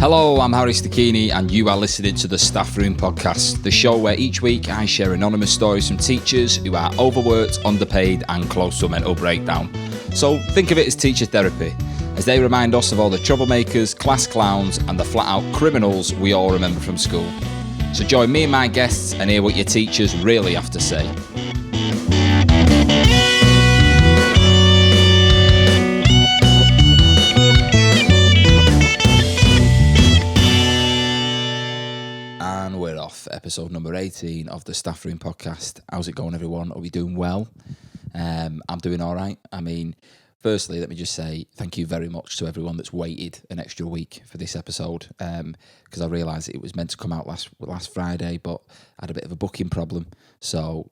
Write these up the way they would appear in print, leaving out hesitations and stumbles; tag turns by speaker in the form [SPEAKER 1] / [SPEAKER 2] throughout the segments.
[SPEAKER 1] Hello, I'm Harry Stachini and you are listening to the Staff Room Podcast, the show where each week I share anonymous stories from teachers who are overworked, underpaid and close to a mental breakdown. So think of it as teacher therapy, as they remind us of all the troublemakers, class clowns and the flat-out criminals we all remember from school. So join me and my guests and hear what your teachers really have to say. Episode number 18 of the Staff Room Podcast. How's it going, everyone? Are we doing well? I'm doing all right. I mean, firstly, let me just say thank you very much to everyone that's waited an extra week for this episode, because I realised it was meant to come out last Friday, but I had a bit of a booking problem. So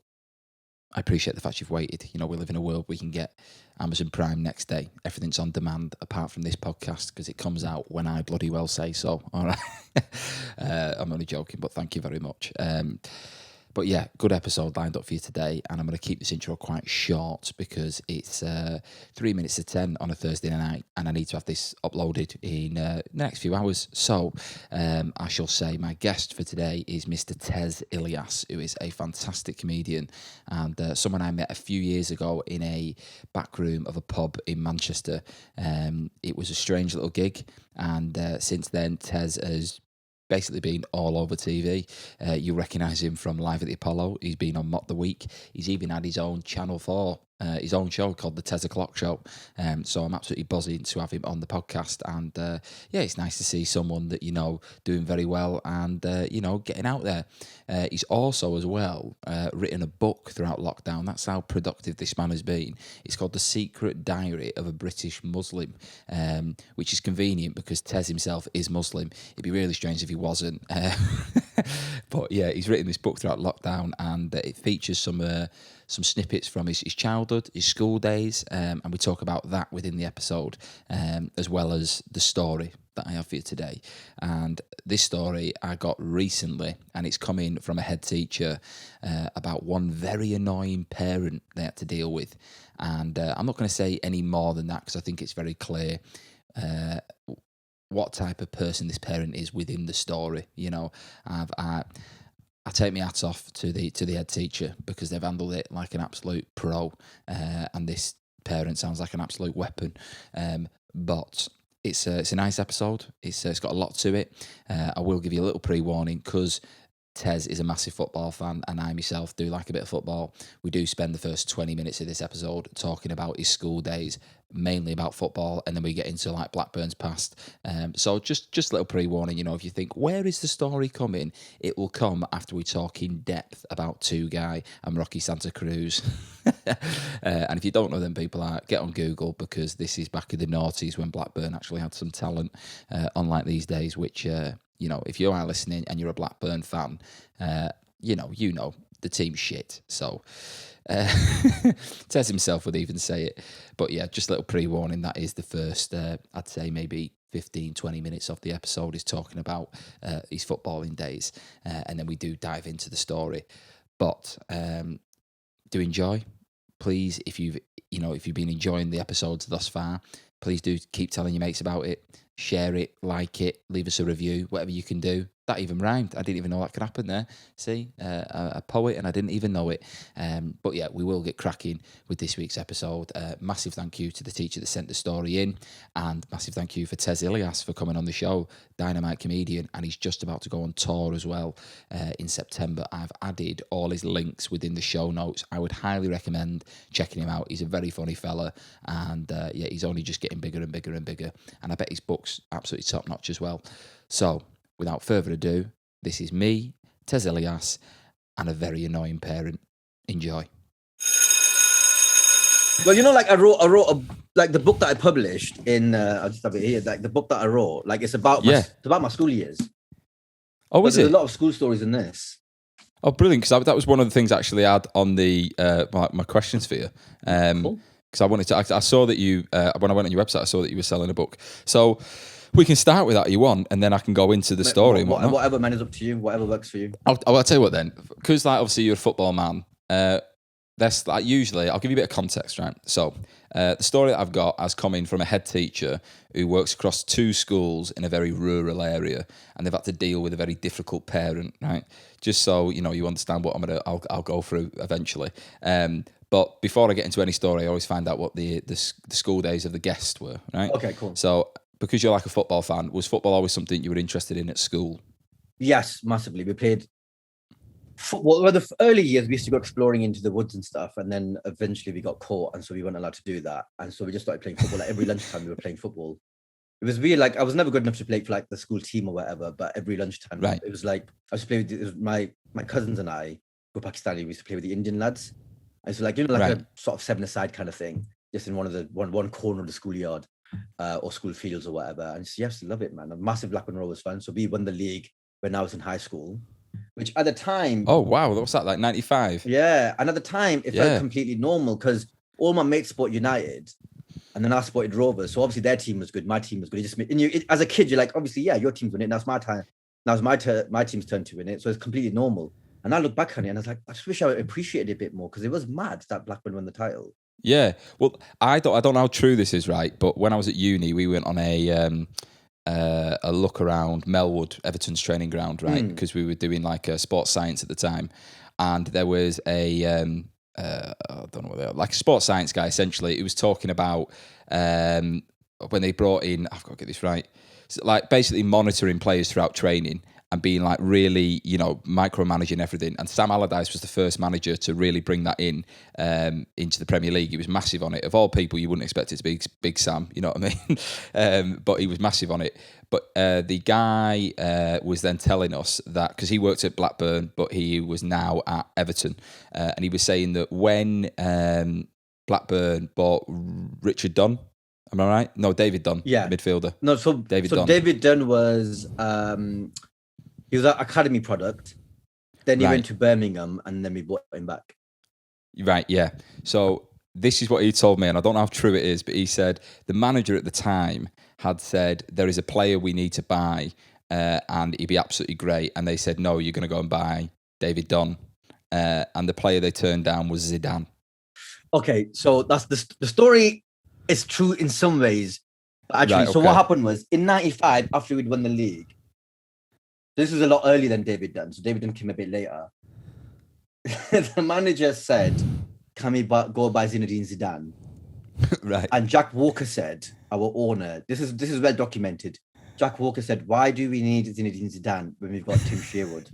[SPEAKER 1] I appreciate the fact you've waited. You know, we live in a world we can get Amazon Prime next day. Everything's on demand apart from this podcast because it comes out when I bloody well say so. All right. I'm only joking, but thank you very much. But yeah, good episode lined up for you today, and I'm going to keep this intro quite short because it's 3 minutes to 10 on a Thursday night, and I need to have this uploaded in the next few hours. So I shall say my guest for today is Mr. Tez Ilyas, who is a fantastic comedian and someone I met a few years ago in a back room of a pub in Manchester. It was a strange little gig, and since then Tez has basically been all over TV. You recognise him from Live at the Apollo. He's been on Mock the Week. He's even had his own Channel 4, his own show called the Tez O'Clock Show. So I'm absolutely buzzing to have him on the podcast. And yeah, it's nice to see someone that, you know, doing very well and, you know, getting out there. He's also, as well, written a book throughout lockdown. That's how productive this man has been. It's called The Secret Diary of a British Muslim, which is convenient because Tez himself is Muslim. It'd be really strange if he wasn't. But yeah, he's written this book throughout lockdown, and it features some snippets from his childhood, his school days, and we talk about that within the episode, as well as the story that I have for you today. And this story I got recently, and it's coming from a head teacher about one very annoying parent they had to deal with. And I'm not going to say any more than that because I think it's very clear what type of person this parent is within the story. You know, I take my hats off to the head teacher because they've handled it like an absolute pro, and this parent sounds like an absolute weapon. But it's a nice episode. It's got a lot to it. I will give you a little pre-warning because Tez is a massive football fan, and I myself do like a bit of football. We do spend the first 20 minutes of this episode talking about his school days, mainly about football, and then we get into like Blackburn's past. So just a little pre-warning, you know, if you think, where is the story coming? It will come after we talk in depth about Two Guy and Rocky Santa Cruz. And if you don't know them people, get on Google because this is back in the noughties when Blackburn actually had some talent, unlike these days, which... you know, if you are listening and you're a Blackburn fan, you know the team's shit. So Tez himself would even say it. But yeah, just a little pre-warning. That is the first, I'd say maybe 15, 20 minutes of the episode is talking about his footballing days. And then we do dive into the story. But do enjoy. Please, if you've been enjoying the episodes thus far, please do keep telling your mates about it. Share it, like it, leave us a review, whatever you can do. That even rhymed. I didn't even know that could happen there. See, a poet, and I didn't even know it. But yeah, we will get cracking with this week's episode. Massive thank you to the teacher that sent the story in, and massive thank you for Tez Ilyas for coming on the show. Dynamite comedian, and he's just about to go on tour as well in September. I've added all his links within the show notes. I would highly recommend checking him out. He's a very funny fella, and yeah, he's only just getting bigger and bigger and bigger. And I bet his book's absolutely top notch as well. So, without further ado, this is me, Tez Ilyas, and a very annoying parent. Enjoy.
[SPEAKER 2] Well, you know, like I wrote like the book that I published in. I'll just have it here. Like the book that I wrote, like it's about my school years.
[SPEAKER 1] Oh, is it?
[SPEAKER 2] There's a lot of school stories in this.
[SPEAKER 1] Oh, brilliant! Because that was one of the things actually I had on the my questions for you.
[SPEAKER 2] Cool.
[SPEAKER 1] Because I wanted to. I saw that you when I went on your website, I saw that you were selling a book. So we can start with that if you want, and then I can go into the story.
[SPEAKER 2] Whatever, man, is up to you. Whatever works for you.
[SPEAKER 1] I'll tell you what then, because like obviously you're a football man. that's like usually, I'll give you a bit of context, right? So the story that I've got has come in from a head teacher who works across 2 schools in a very rural area, and they've had to deal with a very difficult parent, right? Just so you understand what I'll go through eventually. But before I get into any story, I always find out what the school days of the guest were, right?
[SPEAKER 2] Okay, cool.
[SPEAKER 1] So because you're like a football fan, was football always something you were interested in at school?
[SPEAKER 2] Yes, massively. We played football. Well, the early years we used to go exploring into the woods and stuff, and then eventually we got caught, and so we weren't allowed to do that. And so we just started playing football. Like every lunchtime, we were playing football. It was weird. Like I was never good enough to play for like the school team or whatever, but every lunchtime,
[SPEAKER 1] right.
[SPEAKER 2] It was like I was playing with my cousins and I, who were Pakistani. We used to play with the Indian lads, and so like like a sort of 7-a-side kind of thing, just in one of the one corner of the schoolyard or school fields or whatever. And just, yes, love it, man. I'm a massive Blackburn Rovers fan. So we won the league when I was in high school, which at the time,
[SPEAKER 1] oh wow, what's that, like 95?
[SPEAKER 2] Yeah, and at the time it felt completely normal because all my mates sport United, and then I supported Rovers. So obviously their team was good, my team was good. As a kid, you're like, obviously, yeah, your team's winning. Now it's my time. Now it's my team's turn to win it. So it's completely normal. And I look back on it and I was like, I just wish I appreciated it a bit more because it was mad that Blackburn won the title.
[SPEAKER 1] Yeah, well, I don't know how true this is, right? But when I was at uni, we went on a look around Melwood, Everton's training ground, right? Because we were doing like sports science at the time, and there was a I don't know what they are, like a sports science guy. Essentially, he was talking about when they brought in, I've got to get this right, so like basically monitoring players throughout training and being like really, micromanaging everything. And Sam Allardyce was the first manager to really bring that in into the Premier League. He was massive on it. Of all people, you wouldn't expect it to be Big Sam, you know what I mean? But he was massive on it. But the guy was then telling us that, because he worked at Blackburn, but he was now at Everton. And he was saying that when Blackburn bought Richard Dunn, am I right? No, David Dunn, midfielder.
[SPEAKER 2] No, so David Dunn was... he was an academy product. Then he went to Birmingham, and then we bought him back.
[SPEAKER 1] Right, yeah. So this is what he told me, and I don't know how true it is, but he said the manager at the time had said, there is a player we need to buy, and he'd be absolutely great. And they said, no, you're going to go and buy David Dunn. And the player they turned down was Zidane. Okay,
[SPEAKER 2] so that's the story is true in some ways. But actually, so what happened was, in 95, after we'd won the league, this was a lot earlier than David Dunn, so David Dunn came a bit later. The manager said, can we go by Zinedine Zidane?
[SPEAKER 1] Right.
[SPEAKER 2] And Jack Walker said, our owner, this is well documented. Jack Walker said, why do we need Zinedine Zidane when we've got Tim Sherwood?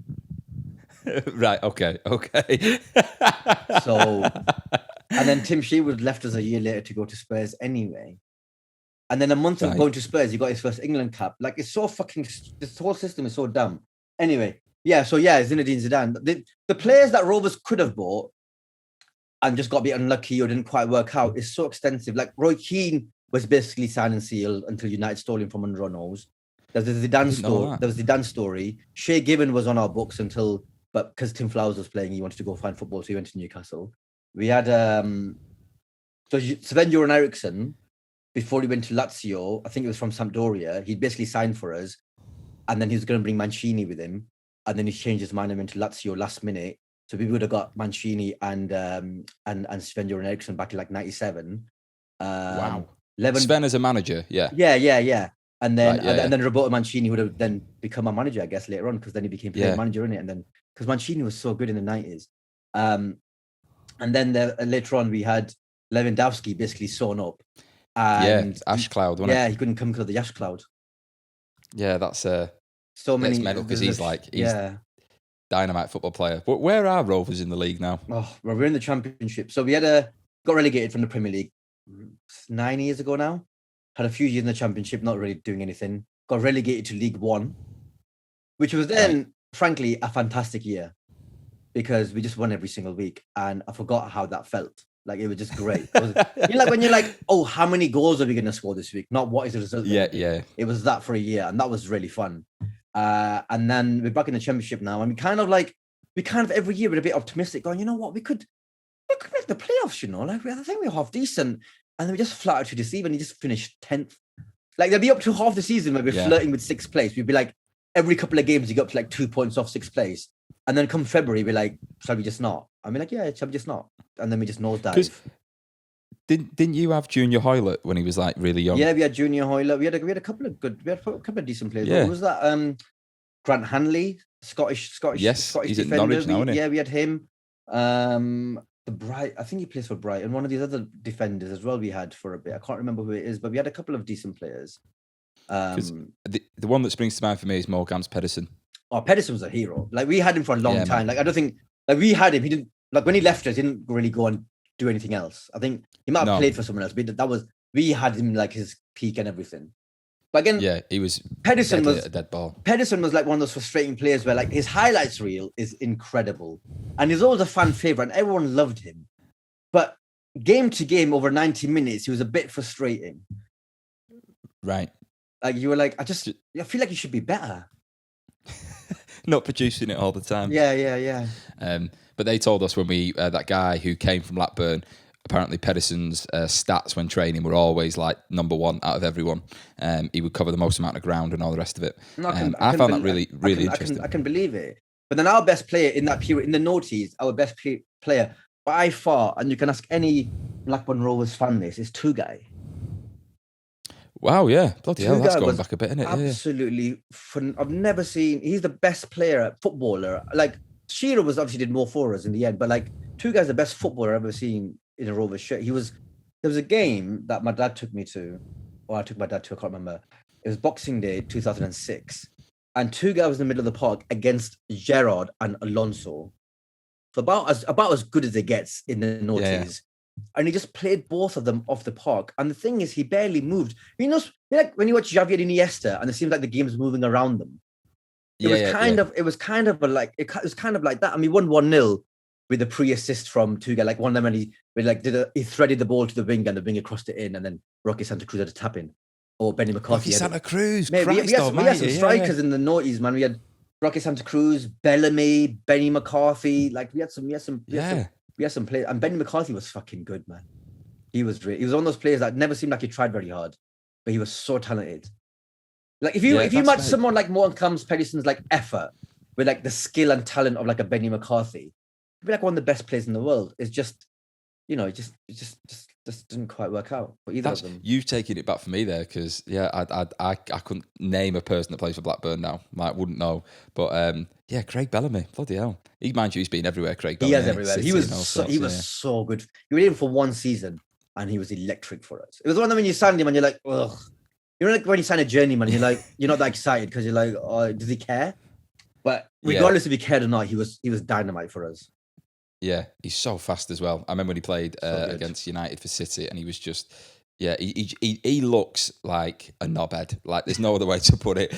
[SPEAKER 1] Right, okay.
[SPEAKER 2] So, and then Tim Sherwood left us a year later to go to Spurs anyway. And then a month of going to Spurs, he got his first England cap. Like, it's so fucking... This whole system is so dumb. Anyway, Zinedine Zidane. The players that Rovers could have bought and just got a bit unlucky or didn't quite work out is so extensive. Like, Roy Keane was basically signed and sealed until United stole him from under our nose. There's the Zidane story. There was the Zidane story. Shea Given was on our books but because Tim Flowers was playing, he wanted to go find football, so he went to Newcastle. We had... So Sven-Göran Eriksson... Before he went to Lazio, I think it was from Sampdoria, he basically signed for us, and then he was going to bring Mancini with him, and then he changed his mind and went to Lazio last minute. So we would have got Mancini and Sven-Göran Eriksson back in like 97.
[SPEAKER 1] Wow. Sven as a manager, yeah.
[SPEAKER 2] Yeah. And then and then Roberto Mancini would have then become a manager, I guess, later on, because then he became player manager in it, and then because Mancini was so good in the 90s. And then later on we had Lewandowski basically sewn up. And
[SPEAKER 1] ash cloud, wasn't it?
[SPEAKER 2] Yeah, he couldn't come because of the ash cloud.
[SPEAKER 1] Yeah, that's
[SPEAKER 2] so many
[SPEAKER 1] mental because he's dynamite football player. But where are Rovers in the league now?
[SPEAKER 2] Oh, well, we're in the Championship. So we got relegated from the Premier League 9 years ago now. Had a few years in the Championship, not really doing anything. Got relegated to League One, which was then, frankly, a fantastic year because we just won every single week, and I forgot how that felt. Like, it was just great. When you're like, oh, how many goals are we going to score this week? Not what is the result.
[SPEAKER 1] Yeah.
[SPEAKER 2] It was that for a year, and that was really fun. And then we're back in the Championship now, and we kind of every year we're a bit optimistic, going, you know what, we could make the playoffs, Like, I think we're half decent, and then we just flat out to deceive, and you just finished 10th. Like, they'll be up to half the season where we're flirting with 6th place. We'd be like, every couple of games you go up to like 2 points off 6th place, And then come February, we're like, shall we just not? I mean, like, yeah, shall we just not? And then we just nosedive.
[SPEAKER 1] Didn't you have Junior Hoylett when he was like really young?
[SPEAKER 2] Yeah, we had Junior Hoylett. We had a couple of decent players. Yeah. What was that? Grant Hanley, Scottish
[SPEAKER 1] Yes, he's
[SPEAKER 2] defender.
[SPEAKER 1] at Norwich now, isn't he?
[SPEAKER 2] Yeah, we had him. I think he plays for Brighton. One of these other defenders as well we had for a bit. I can't remember who it is, but we had a couple of decent players.
[SPEAKER 1] The one that springs to mind for me is Morgans Pedersen.
[SPEAKER 2] Oh, Pedersen was a hero. Like, we had him for a long time. Man. Like, I don't think, like, we had him. He didn't, like, when he left us, he didn't really go and do anything else. I think he might have played for someone else, but we had him like his peak and everything. But again,
[SPEAKER 1] he was
[SPEAKER 2] Pedersen was
[SPEAKER 1] a dead ball.
[SPEAKER 2] Pedersen was like one of those frustrating players where like his highlights reel is incredible, and he's always a fan favorite, and everyone loved him. But game to game, over 90 minutes, he was a bit frustrating.
[SPEAKER 1] Right.
[SPEAKER 2] Like, you were like, I feel like you should be better.
[SPEAKER 1] Not producing it all the time.
[SPEAKER 2] Yeah.
[SPEAKER 1] But they told us when we that guy who came from Blackburn, apparently Pedersen's stats when training were always like number one out of everyone. He would cover the most amount of ground and all the rest of it. I found that really interesting.
[SPEAKER 2] I can believe it. But then our best player in that period, in the noughties, our best player by far, and you can ask any Blackburn Rovers fan this, is Tugai.
[SPEAKER 1] Wow, yeah. Bloody hell, that's going back a bit, isn't it?
[SPEAKER 2] Absolutely fun. I've never seen, he's the best player, footballer. Like, Shearer obviously did more for us in the end, but like, Tugai's the best footballer I've ever seen in a Rovers shirt. There was a game that my dad took me to, or I took my dad to, I can't remember. It was Boxing Day 2006. And Tugai was in the middle of the park against Gerrard and Alonso. So about as good as it gets in the noughties. Yeah. And he just played both of them off the park. And the thing is, he barely moved. You know, like when you watch Xavi and Iniesta, and it seems like the game's moving around them. It was kind of like that. I mean, 1-0 with a pre-assist from Tugai, like one of them, and he threaded the ball to the wing, and the winger crossed it in, and then Rocky Santa Cruz had a tap in, or Benny McCarthy.
[SPEAKER 1] Rocky Santa Cruz,
[SPEAKER 2] we had some strikers in the noughties, man. We had Rocky Santa Cruz, Bellamy, Benny McCarthy. Like, we had some players, and Benny McCarthy was fucking good, man. He was one of those players that never seemed like he tried very hard, but he was so talented. Like, if you match someone like Morgan Pedersen's like effort with like the skill and talent of like a Benny McCarthy, he'd be like one of the best players in the world. It's just, you know, it just didn't quite work out for either of them.
[SPEAKER 1] You've taken it back for me there, because I couldn't name a person that plays for Blackburn now. I wouldn't know, but Craig Bellamy, bloody hell. Mind you, he's been everywhere. Craig Bellamy,
[SPEAKER 2] he is everywhere. He was so good. You were in for one season, and he was electric for us. It was one of them when you signed him, and you're like, ugh. You know, like when you sign a journeyman, you're like, you're not that excited because you're like, oh, does he care? But regardless if he cared or not, he was dynamite for us.
[SPEAKER 1] Yeah, he's so fast as well. I remember when he played against United for City, and he was just, he looks like a knobhead. Like, there's no other way to put it.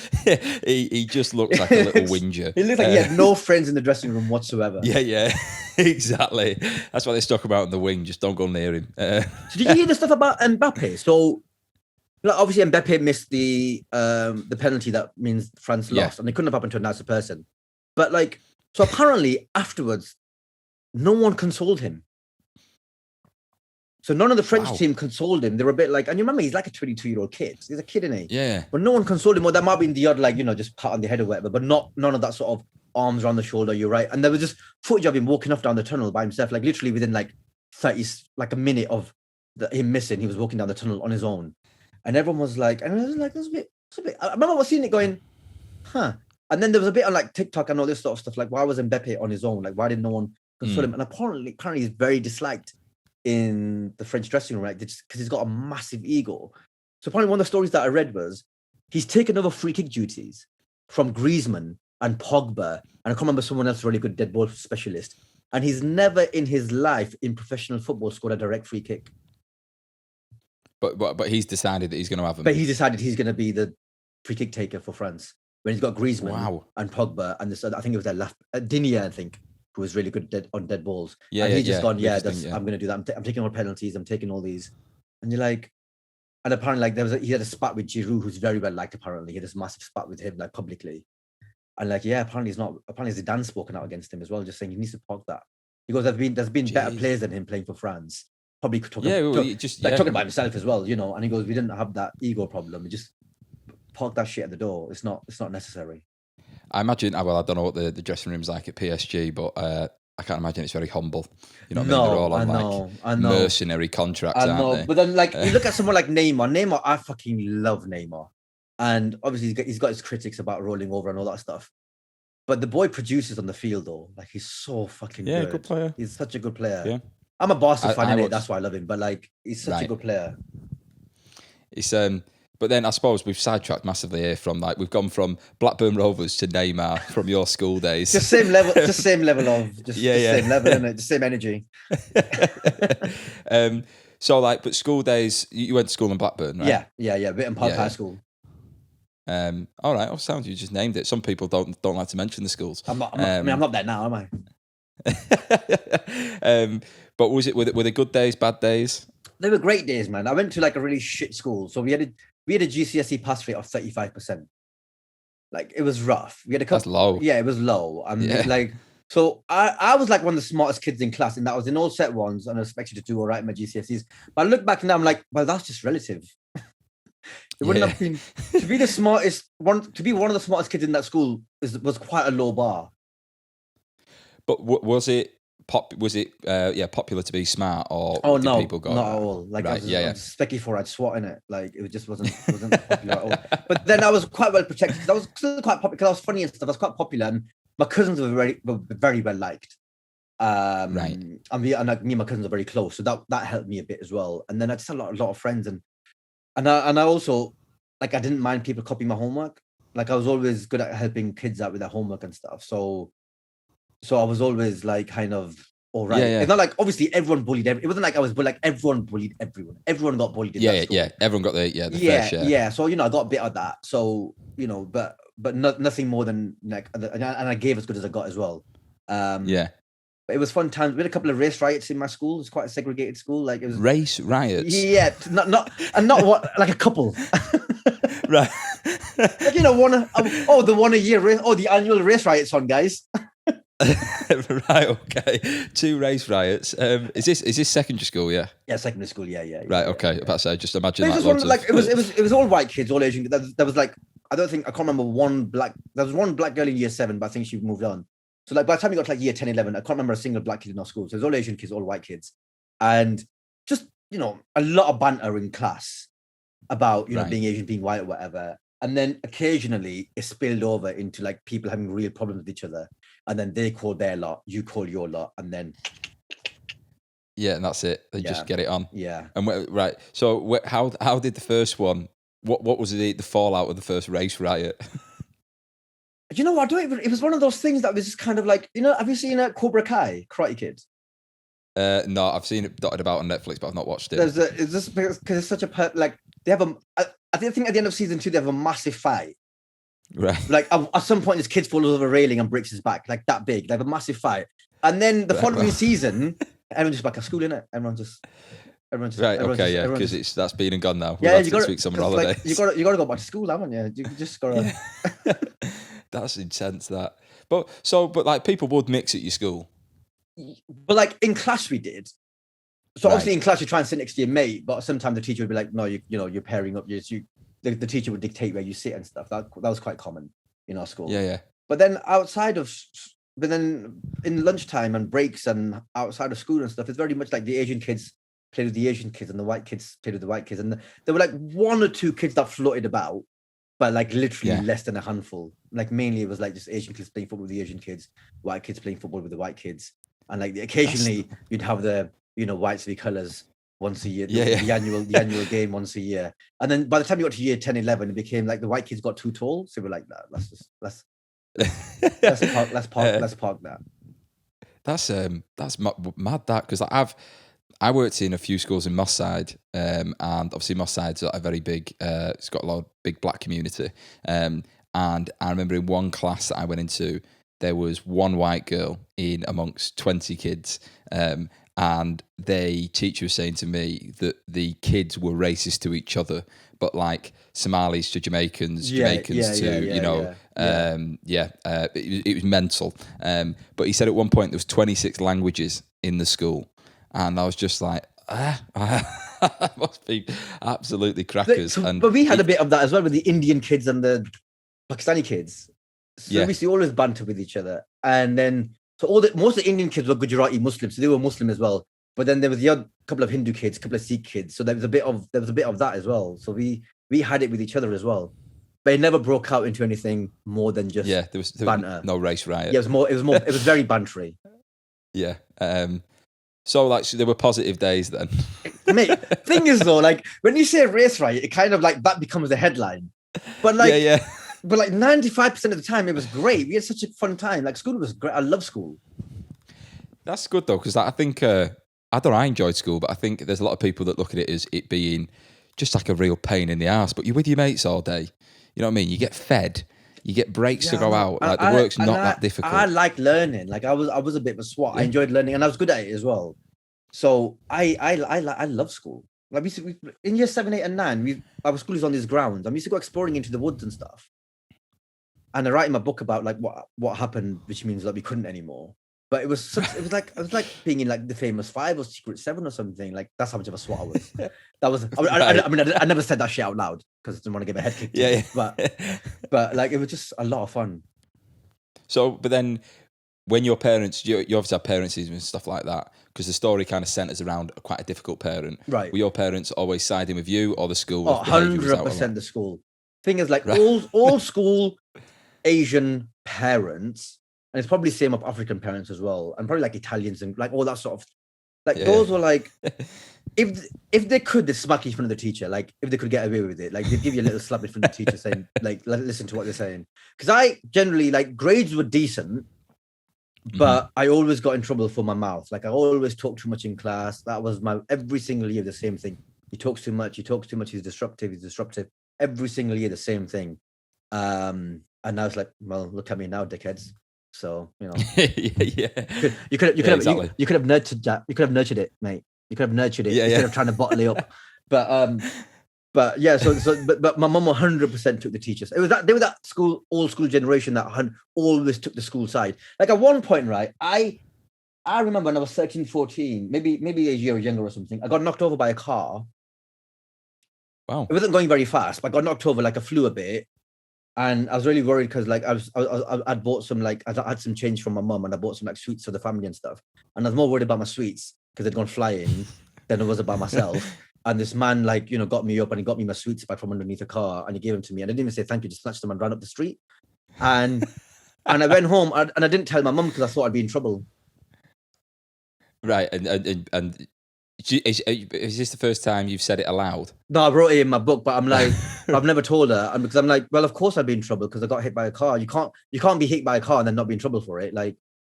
[SPEAKER 1] he just looks like a little whinger.
[SPEAKER 2] He looked like he had no friends in the dressing room whatsoever.
[SPEAKER 1] Yeah, exactly. That's what they talk about in the wing. Just don't go near him.
[SPEAKER 2] So did you hear the stuff about Mbappe? So, like, obviously Mbappe missed the penalty that means France lost, and it couldn't have happened to a nicer person. But like, so apparently afterwards, no one consoled him. So none of the French team consoled him. They were a bit like, and you remember, he's like a 22-year-old kid. He's a kid, isn't he?
[SPEAKER 1] Yeah.
[SPEAKER 2] But no one consoled him. Or that might have been the odd, like, you know, just pat on the head or whatever, but none of that sort of arms around the shoulder. You're right. And there was just footage of him walking off down the tunnel by himself, like literally within like 30, like a minute of him missing. He was walking down the tunnel on his own. And everyone was like, and I was like, that's a bit. I remember I was seeing it going, huh. And then there was a bit on like TikTok and all this sort of stuff. Like, why was Mbappe on his own? Like, why didn't no one console him? And apparently he's very disliked in the French dressing room, right? Because he's got a massive ego. So apparently one of the stories that I read was he's taken over free kick duties from Griezmann and Pogba, and I can't remember someone else, really good dead ball specialist. And he's never in his life in professional football scored a direct free kick.
[SPEAKER 1] But he's decided that he's going to have them.
[SPEAKER 2] But he decided he's going to be the free kick taker for France when he's got Griezmann and Pogba, and this, I think it was their Digne, I think, who was really good on dead balls. And he's just gone, I'm going to do that. I'm taking all penalties. I'm taking all these. And you're like, and apparently like he had a spat with Giroud, who's very well liked. Apparently, he had this massive spat with him, like apparently Zidane's spoken out against him as well, just saying he needs to park that. He goes, there's been better players than him playing for France. Probably talking about himself as well, you know. And he goes, we didn't have that ego problem. We just park that shit at the door. It's not necessary.
[SPEAKER 1] I imagine. Well, I don't know what the dressing room's like at PSG, but I can't imagine it's very humble. You know what I mean? They're all on
[SPEAKER 2] I know.
[SPEAKER 1] mercenary contracts,
[SPEAKER 2] I know.
[SPEAKER 1] aren't they?
[SPEAKER 2] But then, like, you look at someone like Neymar. Neymar, I fucking love Neymar, and obviously he's got his critics about rolling over and all that stuff. But the boy produces on the field, though. Like, he's so fucking good.
[SPEAKER 1] Good player.
[SPEAKER 2] He's such a good player.
[SPEAKER 1] Yeah.
[SPEAKER 2] I'm a Barca fan, innit? That's why I love him. But like, he's such a good player.
[SPEAKER 1] It's But then I suppose we've sidetracked massively here from like we've gone from Blackburn Rovers to Neymar from your school days.
[SPEAKER 2] Just same level of same level, innit? Just same energy.
[SPEAKER 1] So like, but school days, you went to school in Blackburn, right?
[SPEAKER 2] Yeah. Witten Park High School.
[SPEAKER 1] All right. Sounds you just named it. Some people don't like to mention the schools.
[SPEAKER 2] I'm not there now, am I?
[SPEAKER 1] But were they good days, bad days?
[SPEAKER 2] They were great days, man. I went to like a really shit school, so we had a GCSE pass rate of 35%. Like, it was rough. We had a couple. That's
[SPEAKER 1] low.
[SPEAKER 2] Yeah, it was low. Like, so I was like one of the smartest kids in class, and that was in all set ones, and I was expected to do all right in my GCSEs. But I look back now, I'm like, well, that's just relative. It wouldn't have been to be the smartest one. To be one of the smartest kids in that school was quite a low bar.
[SPEAKER 1] But was it popular to be smart, or
[SPEAKER 2] no,
[SPEAKER 1] people go
[SPEAKER 2] not at all? Like,
[SPEAKER 1] right,
[SPEAKER 2] I was specky for I'd swat in it. Like, it just wasn't popular at all. But then I was quite well protected because I was still quite popular. Because I was funny and stuff. I was quite popular, and my cousins were very well liked.
[SPEAKER 1] Right.
[SPEAKER 2] And me and my cousins are very close, so that helped me a bit as well. And then I just had a lot of friends, and I also, like, I didn't mind people copying my homework. Like, I was always good at helping kids out with their homework and stuff. So I was always like kind of all right. Yeah. It's not like obviously everyone bullied. It wasn't like I was, but like everyone bullied everyone. Everyone got bullied. In that school.
[SPEAKER 1] Yeah. Everyone got the fair share.
[SPEAKER 2] Yeah. So I got a bit of that. So but nothing more than like, and I gave as good as I got as well. But it was fun times. We had a couple of race riots in my school. It was quite a segregated school. Like, it was
[SPEAKER 1] race riots.
[SPEAKER 2] Yeah, not what, like a couple.
[SPEAKER 1] Right.
[SPEAKER 2] Like, the 1 a year race. Oh, the annual race riots on, guys.
[SPEAKER 1] Right, okay. 2 race riots. Is this secondary school? Yeah,
[SPEAKER 2] secondary school. Yeah.
[SPEAKER 1] Right, okay.
[SPEAKER 2] Yeah.
[SPEAKER 1] About to say, just imagine
[SPEAKER 2] it was all white kids, all Asian. There was like, I can't remember one black. There was one black girl in year 7, but I think she moved on. So like by the time we got to like year 10, 11, I can't remember a single black kid in our school. So it was all Asian kids, all white kids, and just a lot of banter in class about being Asian, being white, or whatever. And then occasionally it spilled over into like people having real problems with each other. And then they call their lot, you call your lot, and then
[SPEAKER 1] and that's it. They just get it on.
[SPEAKER 2] Yeah.
[SPEAKER 1] And right. So how did the first one? What was the fallout of the first race riot?
[SPEAKER 2] I don't even. It was one of those things that was just kind of like, have you seen Cobra Kai, Karate Kid?
[SPEAKER 1] No, I've seen it dotted about on Netflix, but I've not watched it.
[SPEAKER 2] It's just because it's such a like they have I think at the end of season 2 they have a massive fight.
[SPEAKER 1] Right.
[SPEAKER 2] Like at some point, this kid falls over a railing and breaks his back, like that big. They have a massive fight, and then the following season, everyone's just back at school, innit? Everyone's just
[SPEAKER 1] right. Okay, yeah, because that's been and gone now.
[SPEAKER 2] Yeah, you got
[SPEAKER 1] to summer holidays.
[SPEAKER 2] Like, you got to go back to school, haven't you? You just got to.
[SPEAKER 1] Yeah. That's intense. That, but like people would mix at your school.
[SPEAKER 2] But like in class, we did. So obviously in class, you try and sit next to your mate, but sometimes the teacher would be like, "No, you're pairing up. The teacher would dictate where you sit and stuff." That was quite common in our school.
[SPEAKER 1] Yeah.
[SPEAKER 2] But then in lunchtime and breaks and outside of school and stuff, it's very much like the Asian kids played with the Asian kids and the white kids played with the white kids. And there were like 1 or 2 kids that floated about, but like literally less than a handful. Like mainly it was like just Asian kids playing football with the Asian kids, white kids playing football with the white kids. And like occasionally you'd have the, whites v colours once a year, the annual game once a year. And then by the time you got to year 10, 11, it became like the white kids got too tall. So we're like, nah, let's park that. That's
[SPEAKER 1] mad that, because I worked in a few schools in Moss Side, and obviously Moss Side's a very big, it's got a lot of big black community. And I remember in one class that I went into, there was one white girl in amongst 20 kids. And the teacher was saying to me that the kids were racist to each other, but like Somalis to Jamaicans, Jamaicans to, it was mental. But he said at one point there was 26 languages in the school. And I was just like, must be absolutely crackers.
[SPEAKER 2] But we had a bit of that as well with the Indian kids and the Pakistani kids. So we always banter with each other. And then, so most of the Indian kids were Gujarati Muslims, so they were Muslim as well. But then there was the odd couple of Hindu kids, couple of Sikh kids. So there was a bit of that as well. So we had it with each other as well. But it never broke out into anything more than just
[SPEAKER 1] there was
[SPEAKER 2] banter.
[SPEAKER 1] No race riot.
[SPEAKER 2] Yeah, it was very bantery.
[SPEAKER 1] Yeah. So like there were positive days then.
[SPEAKER 2] Mate, thing is though, like when you say race riot, it kind of like that becomes the headline. But like but like 95% of the time it was great. We had such a fun time. Like school was great. I love school.
[SPEAKER 1] That's good though, because I think I enjoyed school, but I think there's a lot of people that look at it as it being just like a real pain in the ass. But you're with your mates all day. You know what I mean? You get fed, you get breaks to go out. Like the work's not that difficult.
[SPEAKER 2] I like learning. Like I was a bit of a swot. I enjoyed learning, and I was good at it as well. So I love school. Like in year 7, 8, and 9, our school is on these grounds. I used to go exploring into the woods and stuff. And I write in my book about like what happened, which means that we couldn't anymore. But it was like being in like the famous 5 or Secret 7 or something. Like that's how much of a swot I was. That was. I mean, I never said that shit out loud because I didn't want to give a head kick. Yeah. But like it was just a lot of fun.
[SPEAKER 1] So, but then when your parents, you obviously have parents and stuff like that, because the story kind of centers around quite a difficult parent.
[SPEAKER 2] Right.
[SPEAKER 1] Were your parents always siding with you or the school?
[SPEAKER 2] 100% the school. Thing is, like all school Asian parents. And it's probably the same of African parents as well, and probably like Italians and like all that sort of like those were like if they could, they smack you in front of the teacher. Like if they could get away with it, like they'd give you a little slap in front of the teacher saying like listen to what they're saying. Because I generally like grades were decent, but I always got in trouble for my mouth. Like I always talked too much in class. That was my every single year the same thing. He talks too much. He's disruptive. Every single year the same thing. And I was like, well, look at me now, dickheads. So you know, you could have nurtured that. You could have nurtured it, mate. You could have nurtured it instead of trying to bottle it up. But yeah. But my mum 100% took the teachers. It was they were that old school generation that always took the school side. Like at one point, right? I remember when I was 13, 14, maybe a year younger or something. I got knocked over by a car.
[SPEAKER 1] Wow.
[SPEAKER 2] It wasn't going very fast, but I got knocked over. Like I flew a bit. And I was really worried because like I'd bought some like I had some change from my mum and I bought some like sweets for the family and stuff. And I was more worried about my sweets because they'd gone flying than it was about myself. And this man like, you know, got me up and he got me my sweets back from underneath a car and he gave them to me. And I didn't even say thank you, just snatched them and ran up the street. And I went home and I didn't tell my mum because I thought I'd be in trouble.
[SPEAKER 1] Right. And is this the first time you've said it aloud?
[SPEAKER 2] No, I wrote it in my book, but I'm like, I've never told her, and because I'm like, well, of course I'd be in trouble because I got hit by a car. You can't be hit by a car and then not be in trouble for it. Like,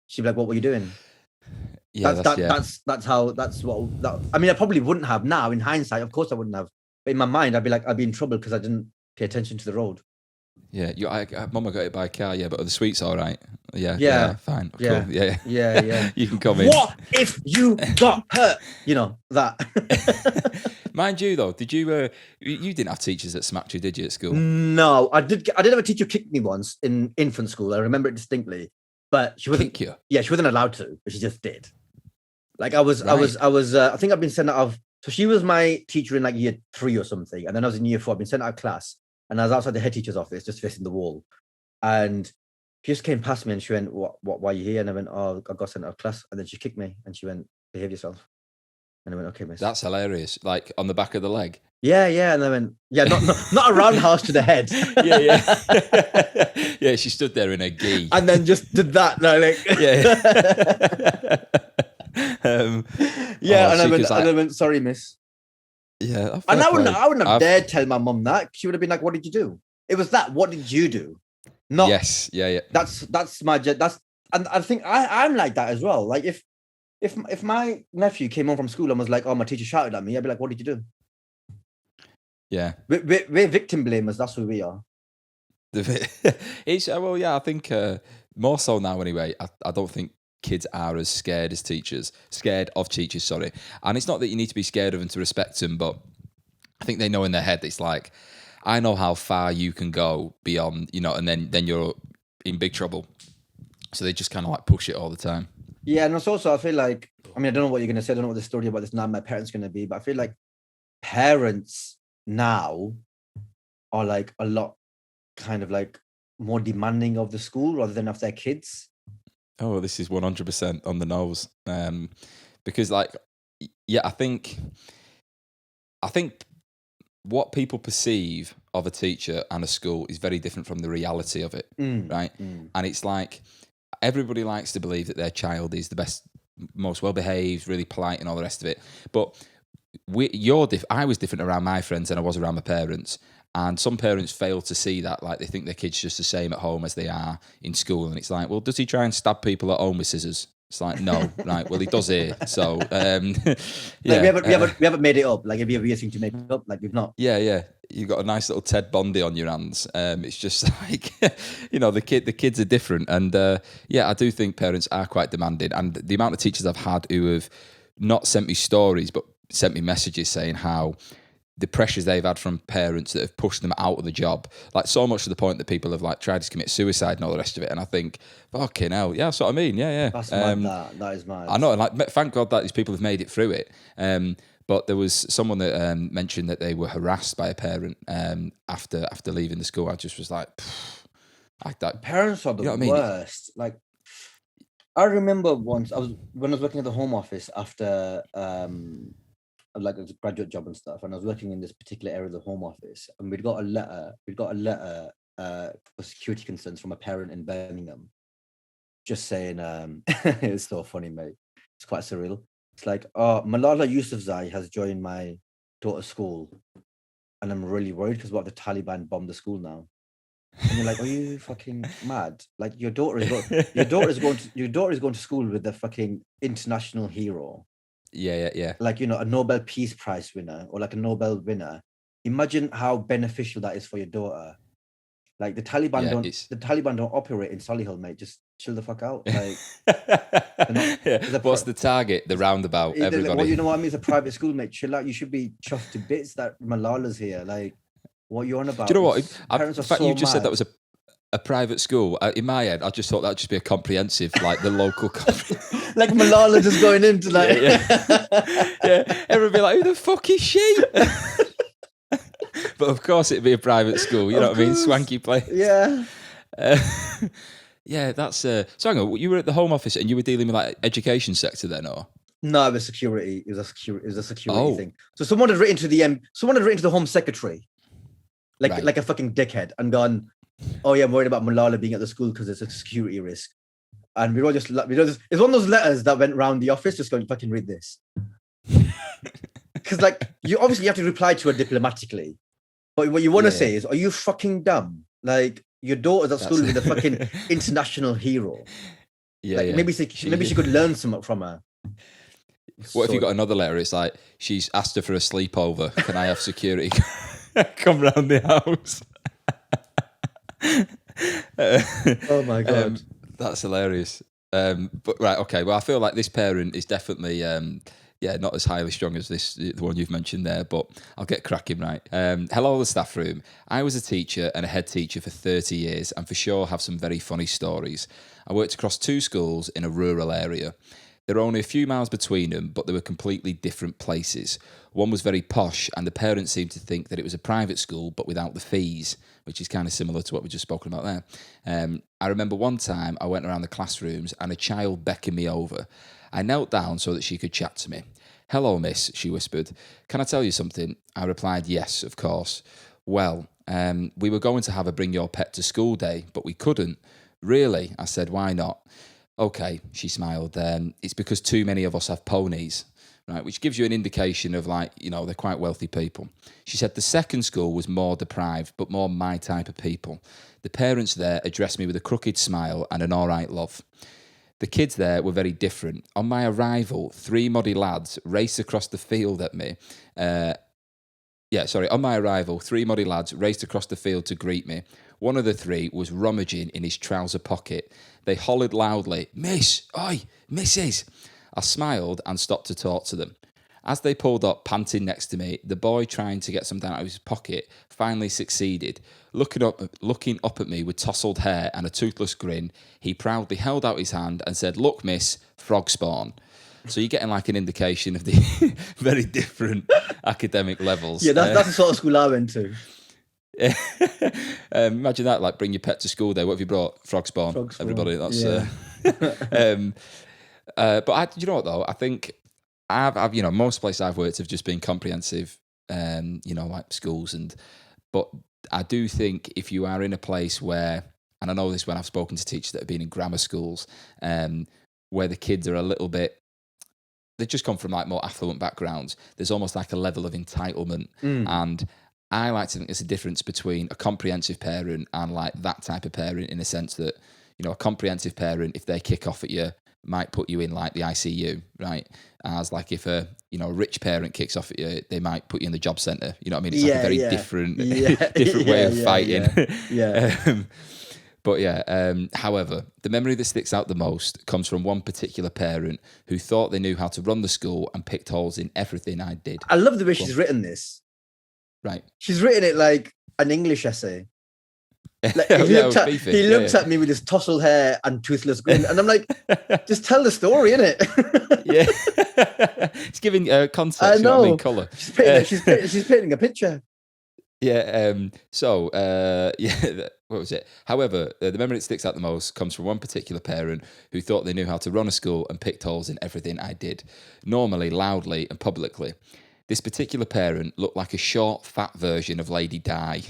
[SPEAKER 2] she'd be like, what were you doing? Yeah, that's how. I mean, I probably wouldn't have now. In hindsight, of course I wouldn't have. But in my mind, I'd be like, I'd be in trouble because I didn't pay attention to the road.
[SPEAKER 1] Yeah, Mama got hit by a car. Yeah, but the sweet's all right. Yeah, fine.
[SPEAKER 2] Yeah.
[SPEAKER 1] Cool.
[SPEAKER 2] Yeah.
[SPEAKER 1] You can come in.
[SPEAKER 2] What if you got hurt? You know that.
[SPEAKER 1] Mind you, though, did you? You didn't have teachers that smacked you, did you, at school?
[SPEAKER 2] No, I did. I did have a teacher kick me once in infant school. I remember it distinctly, but she wasn't.
[SPEAKER 1] Kick you?
[SPEAKER 2] Yeah, she wasn't allowed to, but she just did. Like I was. I think I've been sent out of. So she was my teacher in like year 3 or something, and then I was in year 4. I've been sent out of class. And I was outside the head teacher's office, just facing the wall. And she just came past me and she went, why are you here? And I went, oh, I got sent out of class. And then she kicked me and she went, behave yourself. And I went, okay, miss.
[SPEAKER 1] That's hilarious. Like on the back of the leg.
[SPEAKER 2] Yeah. And I went, yeah, not a roundhouse to the head.
[SPEAKER 1] Yeah. Yeah, she stood there in her gi.
[SPEAKER 2] And then just did that. No, like, and I went, sorry, miss.
[SPEAKER 1] Yeah,
[SPEAKER 2] and I wouldn't have dared tell my mum that. She would have been like, "What did you do?" It was that. What did you do? Not
[SPEAKER 1] yes, yeah.
[SPEAKER 2] That's my and I think I'm like that as well. Like if my nephew came home from school and was like, "Oh, my teacher shouted at me," I'd be like, "What did you do?"
[SPEAKER 1] Yeah,
[SPEAKER 2] we're victim blamers. That's who we are.
[SPEAKER 1] I think more so now anyway. I don't think kids are as scared of teachers, sorry. And it's not that you need to be scared of them to respect them, but I think they know in their head, it's like, I know how far you can go beyond, you know, and then you're in big trouble. So they just kind of like push it all the time.
[SPEAKER 2] Yeah, and it's also, I feel like, I mean, I don't know what you're going to say, I don't know what the story about this now my parents going to be, but I feel like parents now are like a lot kind of like more demanding of the school rather than of their kids?
[SPEAKER 1] Oh, this is 100% on the nose. Because like, yeah, I think what people perceive of a teacher and a school is very different from the reality of it, right? And it's like, everybody likes to believe that their child is the best, most well-behaved, really polite and all the rest of it. But I was different around my friends than I was around my parents. And some parents fail to see that, like they think their kid's just the same at home as they are in school. And it's like, well, does he try and stab people at home with scissors? It's like, no, right? Well, he does here. So, yeah.
[SPEAKER 2] Like we haven't made it up. Like, it'd be a weird thing to make up. Like, we've not.
[SPEAKER 1] Yeah. You've got a nice little Ted Bundy on your hands. It's just like, the kids are different. And I do think parents are quite demanding. And the amount of teachers I've had who have not sent me stories, but sent me messages saying how the pressures they've had from parents that have pushed them out of the job, like so much to the point that people have like tried to commit suicide and all the rest of it. And I think, fucking hell, yeah, that's what I mean. Yeah.
[SPEAKER 2] That's mad. That is mad.
[SPEAKER 1] I know, and like, thank God that these people have made it through it. But there was someone that mentioned that they were harassed by a parent after leaving the school. I just was like,
[SPEAKER 2] parents are the worst. Like, I remember once when I was working at the Home Office after like a graduate job and stuff, and I was working in this particular area of the Home Office, and we'd got a letter for security concerns from a parent in Birmingham, just saying, it's so funny, mate. It's quite surreal. It's like, Malala Yousafzai has joined my daughter's school, and I'm really worried because what if the Taliban bomb the school now? And you're like, are you fucking mad? Like, your daughter is going to school with the fucking international hero.
[SPEAKER 1] Yeah.
[SPEAKER 2] Like, a Nobel Peace Prize winner or like a Nobel winner. Imagine how beneficial that is for your daughter. Like, the Taliban don't operate in Solihull, mate. Just chill the fuck out. Like,
[SPEAKER 1] what's the target? The roundabout. Everybody.
[SPEAKER 2] Well, you know what I mean? It's a private school, mate. Chill out. You should be chuffed to bits that Malala's here. Like, what are you on about?
[SPEAKER 1] Do you know what?
[SPEAKER 2] The
[SPEAKER 1] fact you just said that was a private school. In my head, I just thought that'd just be a comprehensive, like the local.
[SPEAKER 2] Like Malala just going into like.
[SPEAKER 1] Yeah. Everyone be like, who the fuck is she? But of course, it'd be a private school. You know what I mean? Swanky place.
[SPEAKER 2] Yeah.
[SPEAKER 1] Yeah, that's. So hang on, you were at the Home Office and you were dealing with like education sector then, or?
[SPEAKER 2] No, it was security. It was a security thing. So someone had written to the Home Secretary, like a fucking dickhead, and gone, oh yeah, I'm worried about Malala being at the school because it's a security risk. And we were just it's one of those letters that went around the office, just going, fucking read this. Because like, you obviously have to reply to her diplomatically. But what you want to say is, are you fucking dumb? Like, your daughter's at school with a fucking international hero.
[SPEAKER 1] Yeah,
[SPEAKER 2] like, maybe she could learn something from her.
[SPEAKER 1] What if you got another letter? It's like, she's asked her for a sleepover. Can I have security come round the house?
[SPEAKER 2] Oh my God.
[SPEAKER 1] That's hilarious. But right, okay. Well, I feel like this parent is definitely, not as highly strung as the one you've mentioned there, but I'll get cracking, right. Hello, the staff room. I was a teacher and a head teacher for 30 years and for sure have some very funny stories. I worked across 2 schools in a rural area. There were only a few miles between them, but they were completely different places. One was very posh, and the parents seemed to think that it was a private school, but without the fees, which is kind of similar to what we've just spoken about there. I remember one time I went around the classrooms and a child beckoned me over. I knelt down so that she could chat to me. Hello, miss, she whispered. Can I tell you something? I replied, yes, of course. Well, we were going to have a bring your pet to school day, but we couldn't. Really? I said, why not? Okay, she smiled. It's because too many of us have ponies, right? Which gives you an indication of like, they're quite wealthy people. She said the second school was more deprived, but more my type of people. The parents there addressed me with a crooked smile and an all right love. The kids there were very different. On my arrival, 3 muddy lads raced across the field at me. On my arrival, 3 muddy lads raced across the field to greet me. One of the 3 was rummaging in his trouser pocket. They hollered loudly, Miss, oi, Mrs. I smiled and stopped to talk to them. As they pulled up, panting next to me, the boy trying to get something out of his pocket finally succeeded. Looking up at me with tousled hair and a toothless grin, he proudly held out his hand and said, look, miss, frog spawn. So you're getting like an indication of the very different academic levels.
[SPEAKER 2] Yeah, that's the sort of school I went to.
[SPEAKER 1] Imagine that, like bring your pet to school day. What have you brought? Frog spawn.
[SPEAKER 2] Frog spawn.
[SPEAKER 1] Everybody. That's.
[SPEAKER 2] Yeah.
[SPEAKER 1] But you know what though? I think I've most places I've worked have just been comprehensive. Like schools but I do think if you are in a place where, and I know this when I've spoken to teachers that have been in grammar schools, where the kids are a little bit. They just come from like more affluent backgrounds. There's almost like a level of entitlement, and I like to think there's a difference between a comprehensive parent and like that type of parent, in a sense that a comprehensive parent, if they kick off at you, might put you in like the ICU, right? As like if a rich parent kicks off at you, they might put you in the job centre. You know what I mean? It's like a very different way of fighting. But however, the memory that sticks out the most comes from one particular parent who thought they knew how to run the school and picked holes in everything I did.
[SPEAKER 2] I love the way she's written this.
[SPEAKER 1] Right.
[SPEAKER 2] She's written it like an English essay. Like, he looked at me with his tousled hair and toothless grin, and I'm like, just tell the story, innit?
[SPEAKER 1] It's giving context.
[SPEAKER 2] I know.
[SPEAKER 1] Colour.
[SPEAKER 2] She's painting a picture.
[SPEAKER 1] What was it? However, the memory that sticks out the most comes from one particular parent who thought they knew how to run a school and picked holes in everything I did, normally loudly and publicly. This particular parent looked like a short, fat version of Lady Di,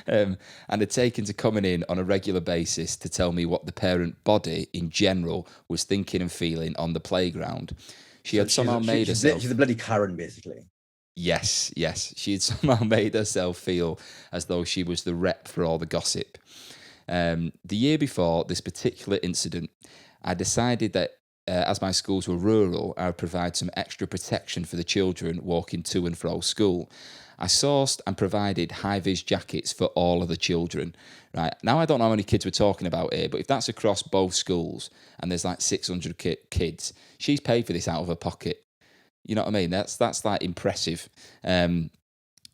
[SPEAKER 1] and had taken to coming in on a regular basis to tell me what the parent body in general was thinking and feeling on the playground. She had somehow made herself...
[SPEAKER 2] She's a bloody Karen, basically.
[SPEAKER 1] Yes. She had somehow made herself feel as though she was the rep for all the gossip. The year before this particular incident, I decided that as my schools were rural, I would provide some extra protection for the children walking to and fro school. I sourced and provided high-vis jackets for all of the children. Right now, I don't know how many kids we're talking about here, but if that's across both schools and there's like 600 kids, she's paid for this out of her pocket. You know what I mean? That's like impressive.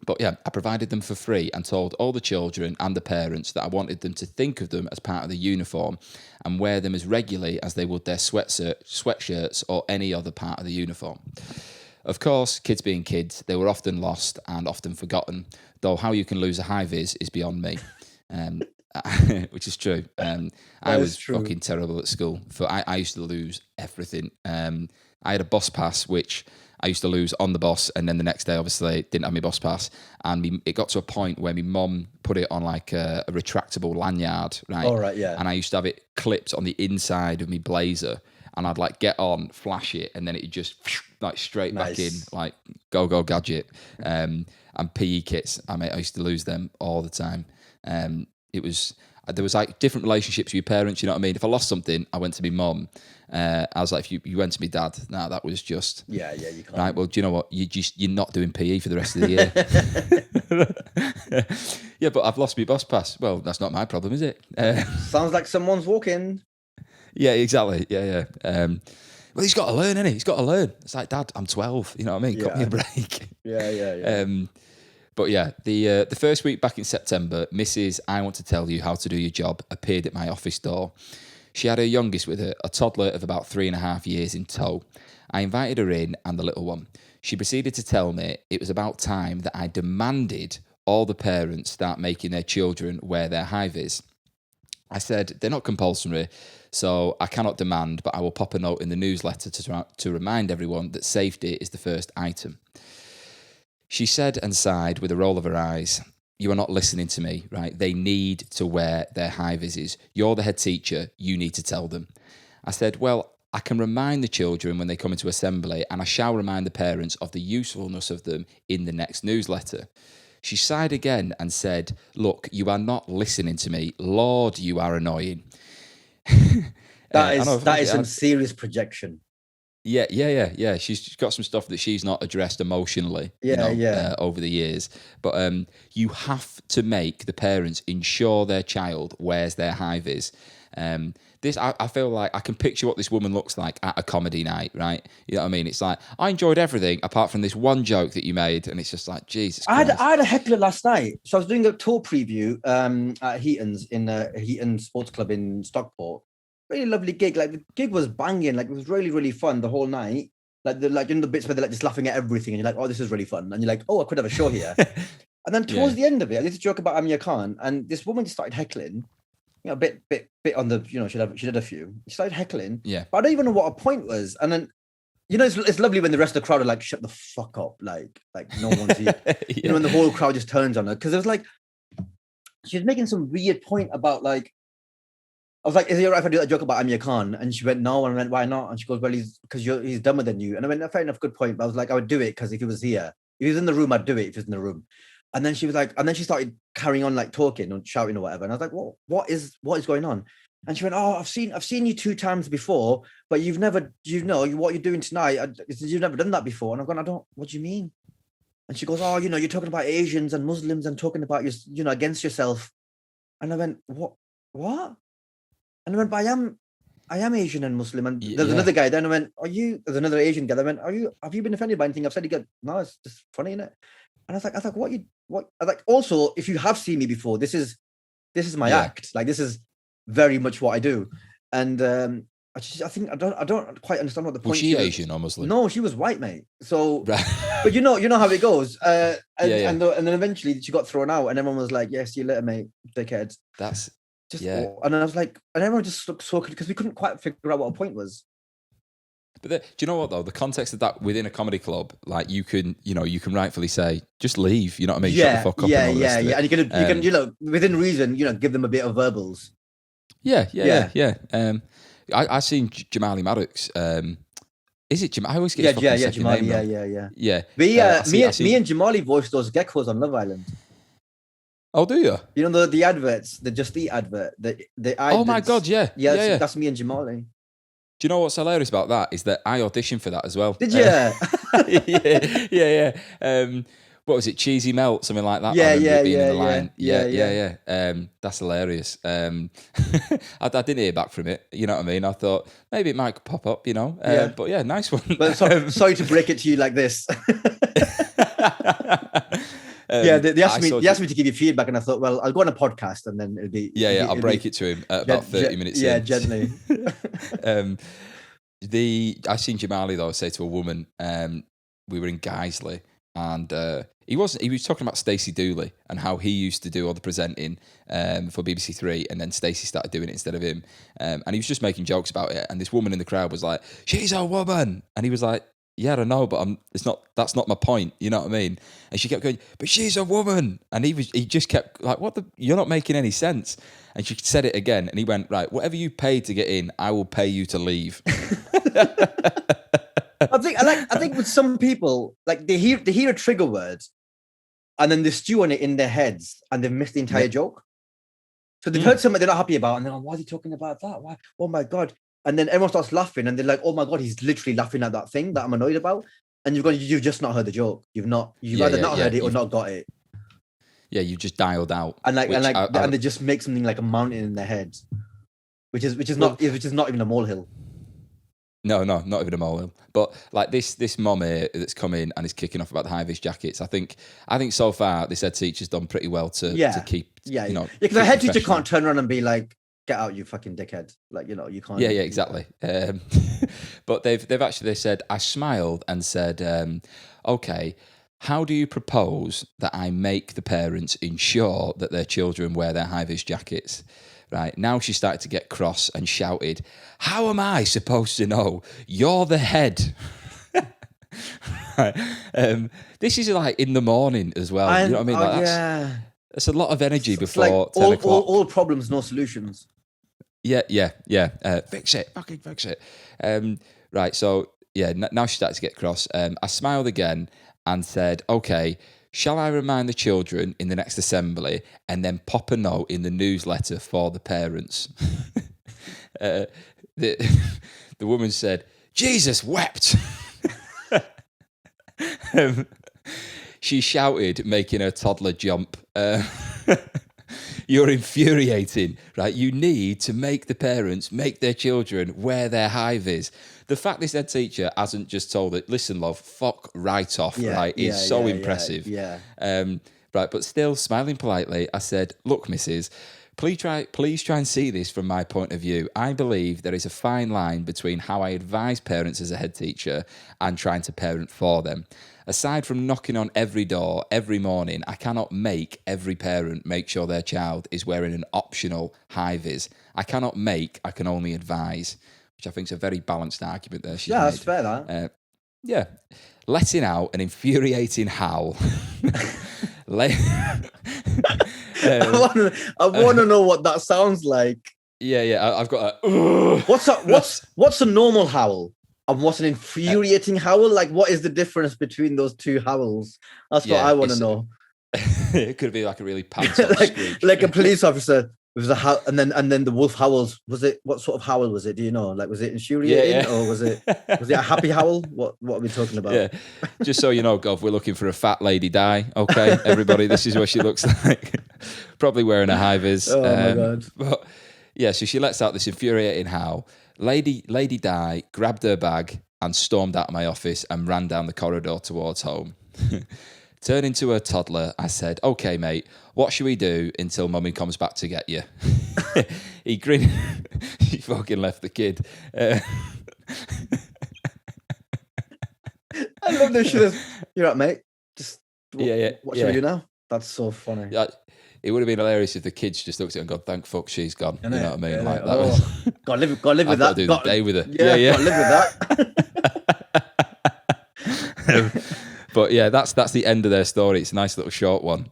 [SPEAKER 1] But yeah, I provided them for free and told all the children and the parents that I wanted them to think of them as part of the uniform and wear them as regularly as they would their sweatshirts or any other part of the uniform. Of course, kids being kids, they were often lost and often forgotten, though how you can lose a high-vis is beyond me. Which is true. I was fucking terrible at school. I used to lose everything. I had a bus pass, which I used to lose on the bus, and then the next day, obviously, didn't have my bus pass. And it got to a point where my mum put it on like a retractable lanyard, right?
[SPEAKER 2] Oh, right, yeah.
[SPEAKER 1] And I used to have it clipped on the inside of my blazer, and I'd like get on, flash it, and then it'd just like straight back in, like go gadget. And PE kits, I used to lose them all the time. There was like different relationships with your parents, you know what I mean? If I lost something, I went to my mum. I was like, if you went to my dad, that was just...
[SPEAKER 2] Yeah, you can't.
[SPEAKER 1] Right, well, do you know what? You're not doing PE for the rest of the year. Yeah, but I've lost my bus pass. Well, that's not my problem, is it?
[SPEAKER 2] Sounds like someone's walking.
[SPEAKER 1] Yeah, exactly. Yeah. Well, he's got to learn, innit? He's got to learn. It's like, Dad, I'm 12. You know what I mean?
[SPEAKER 2] Yeah.
[SPEAKER 1] Cut me a break.
[SPEAKER 2] Yeah.
[SPEAKER 1] But yeah, the first week back in September, Mrs. I Want to Tell You How to Do Your Job appeared at my office door. She had her youngest with her, a toddler of about 3.5 years in tow. I invited her in and the little one. She proceeded to tell me it was about time that I demanded all the parents start making their children wear their high-vis. I said, they're not compulsory, so I cannot demand, but I will pop a note in the newsletter to remind everyone that safety is the first item. She said and sighed with a roll of her eyes, you are not listening to me, right? They need to wear their high-vises. You're the head teacher. You need to tell them. I said, well, I can remind the children when they come into assembly, and I shall remind the parents of the usefulness of them in the next newsletter. She sighed again and said, look, you are not listening to me. Lord, you are annoying.
[SPEAKER 2] That is some serious projection.
[SPEAKER 1] Yeah. She's got some stuff that she's not addressed emotionally, over the years. But you have to make the parents ensure their child wears their high-vis. I feel like I can picture what this woman looks like at a comedy night, right? You know what I mean? It's like, I enjoyed everything apart from this one joke that you made, and it's just like, Jesus Christ.
[SPEAKER 2] I had a heckler last night. So I was doing a tour preview at Heaton's in Heaton Sports Club in Stockport. Really lovely gig. Like the gig was banging. Like it was really, really fun the whole night. Like the bits where they're like just laughing at everything, and you're like, oh, this is really fun. And you're like, oh, I could have a show here. And then towards the end of it, I did a joke about Amir Khan, and this woman just started heckling. A bit on the, she did a few. She started heckling.
[SPEAKER 1] Yeah.
[SPEAKER 2] But I don't even know what her point was. And then, it's lovely when the rest of the crowd are like, shut the fuck up. Like no one's here. When the whole crowd just turns on her. Because it was like, she was making some weird point about I was like, is it all right if I do that joke about Amir Khan? And she went, no. And I went, why not? And she goes, well, he's dumber than you. And I went, fair enough, good point. But I was like, I would do it because if he was here, if he was in the room, I'd do it if he was in the room. And then she was like, and then she started carrying on talking or shouting or whatever. And I was like, well, what is going on? And she went, oh, I've seen you 2 times before, but you've never, what you're doing tonight, you've never done that before. And I'm going, what do you mean? And she goes, oh, you're talking about Asians and Muslims and talking about your, against yourself. And I went, what? And I went, but I am Asian and Muslim. And there's another guy. Then I went, there's another Asian guy. I went, have you been offended by anything I've said? He goes, no, it's just funny, innit? And I was like, what? I like, also, if you have seen me before, this is my act. This is very much what I do. And I think I don't quite understand what the point
[SPEAKER 1] was. She Asian or Muslim?
[SPEAKER 2] No, she was white, mate. So, but you know how it goes. And then eventually she got thrown out, and everyone was like, "Yeah, see you later, mate, dickhead."
[SPEAKER 1] That's
[SPEAKER 2] just, and I was like, and everyone just looked so, because we couldn't quite figure out what her point was.
[SPEAKER 1] But do you know what though? The context of that within a comedy club, you can rightfully say, just leave. You know what I mean? Shut the fuck up.
[SPEAKER 2] Yeah. And you can, within reason, give them a bit of verbals.
[SPEAKER 1] Yeah. I seen Jamali Maddox. Is it Jamali? I always get his fucking second
[SPEAKER 2] Jamali,
[SPEAKER 1] name. Yeah.
[SPEAKER 2] Me and Jamali voiced those geckos on Love Island.
[SPEAKER 1] Oh, do you?
[SPEAKER 2] You know the adverts, the Just Eat advert.
[SPEAKER 1] Oh my god, yeah.
[SPEAKER 2] That's me and Jamali.
[SPEAKER 1] Do you know what's hilarious about that is that I auditioned for that as well.
[SPEAKER 2] Did you?
[SPEAKER 1] Yeah. What was it? Cheesy Melt, something like that. Yeah. That's hilarious. I didn't hear back from it. You know what I mean? I thought maybe it might pop up. But yeah, nice one.
[SPEAKER 2] But sorry to break it to you like this. They asked me to give you feedback, and I thought, well, I'll go on a podcast, and then it'll be
[SPEAKER 1] I'll break it to him at about 30 minutes in.
[SPEAKER 2] Yeah, gently.
[SPEAKER 1] I seen Jamali though say to a woman, we were in Guiseley, and he was talking about Stacey Dooley and how he used to do all the presenting for BBC Three, and then Stacey started doing it instead of him, and he was just making jokes about it, and this woman in the crowd was like, she's a woman, and he was like, yeah, I know, but that's not my point. You know what I mean? And she kept going, but she's a woman. And he just kept like, you're not making any sense. And she said it again. And he went, right, whatever you paid to get in, I will pay you to leave.
[SPEAKER 2] I think with some people, they hear a trigger word and then they stew on it in their heads and they've missed the entire joke. So they've heard something they're not happy about, and they're like, why is he talking about that? Why? Oh my God. And then everyone starts laughing, and they're like, "Oh my God, he's literally laughing at that thing that I'm annoyed about." And you've just not heard the joke. You've either not heard it or not got it.
[SPEAKER 1] Yeah, you just dialed out.
[SPEAKER 2] And and they just make something like a mountain in their heads, which is not even a molehill.
[SPEAKER 1] No, not even a molehill. But this mom here that's come in and is kicking off about the high vis jackets. I think so far this head teacher's done pretty well to keep.
[SPEAKER 2] Because a head teacher can't turn around and be like, get out, you fucking dickhead. You can't.
[SPEAKER 1] Yeah, exactly. But they said, I smiled and said, okay, how do you propose that I make the parents ensure that their children wear their high-vis jackets? Right, now she started to get cross and shouted, how am I supposed to know? You're the head. Right. This is in the morning as well. You know what I mean? It's a lot of energy before 10 o'clock.
[SPEAKER 2] All problems, no solutions.
[SPEAKER 1] Yeah. Fix it, fucking fix it. Right, so now she started to get cross. I smiled again and said, okay, shall I remind the children in the next assembly and then pop a note in the newsletter for the parents? The woman said, Jesus wept. She shouted, making her toddler jump. You're infuriating, right? You need to make the parents make their children wear their high-vis. The fact this head teacher hasn't just told it, listen, love, fuck right off, right, is so impressive. Right, but still smiling politely, I said, look, missus, please try and see this from my point of view. I believe there is a fine line between how I advise parents as a head teacher and trying to parent for them. Aside from knocking on every door every morning, I cannot make every parent make sure their child is wearing an optional high-vis. I cannot make, I can only advise, which I think is a very balanced argument there.
[SPEAKER 2] Yeah, that's fair, that.
[SPEAKER 1] Yeah. Letting out an infuriating howl.
[SPEAKER 2] I want to know what that sounds like.
[SPEAKER 1] Yeah. I've got a...
[SPEAKER 2] What's a normal howl? And what's an infuriating howl? Like, what is the difference between those two howls? That's what I want to know.
[SPEAKER 1] It could be like a really pants on screech.
[SPEAKER 2] Like a police officer with a howl, and then the wolf howls. Was it, what sort of howl was it? Do you know? Like, was it infuriating or was it a happy howl? What are we talking about?
[SPEAKER 1] Yeah. Just so you know, Gov, we're looking for a fat lady Di. Okay, everybody, this is what she looks like. Probably wearing a high vis.
[SPEAKER 2] Oh my God.
[SPEAKER 1] But yeah, so she lets out this infuriating howl. Lady Di grabbed her bag and stormed out of my office and ran down the corridor towards home. Turning to her toddler, I said, "Okay, mate, what should we do until Mummy comes back to get you?" He grinned. He fucking left the kid.
[SPEAKER 2] I love this shit. You're right, mate. Just what should we do now? That's so funny.
[SPEAKER 1] Yeah, it would have been hilarious if the kids just looked at it and go, "Thank fuck she's gone." You know what I mean?
[SPEAKER 2] Yeah,
[SPEAKER 1] like that. Was...
[SPEAKER 2] Gotta live with that.
[SPEAKER 1] I've got to do the day with her.
[SPEAKER 2] Yeah. Gotta live with
[SPEAKER 1] that. But yeah, that's the end of their story. It's a nice little short one.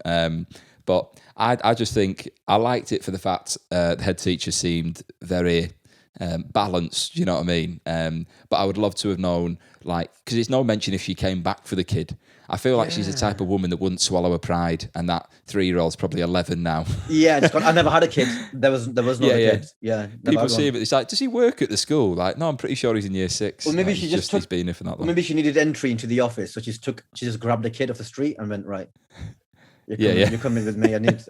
[SPEAKER 1] But I just think I liked it for the fact the head teacher seemed very balanced. You know what I mean? But I would love to have known, like, because there's no mention if she came back for the kid. I feel like she's the type of woman that wouldn't swallow her pride, and that 3-year-old's probably 11 now.
[SPEAKER 2] Yeah, I never had a kid. There was no kid. Yeah,
[SPEAKER 1] people see him. It's like, does he work at the school? Like, no, I'm pretty sure he's in year 6.
[SPEAKER 2] Well, maybe
[SPEAKER 1] like, he's been here for that long.
[SPEAKER 2] Maybe she needed entry into the office, so she just grabbed a kid off the street and went, right. You're coming with me. I need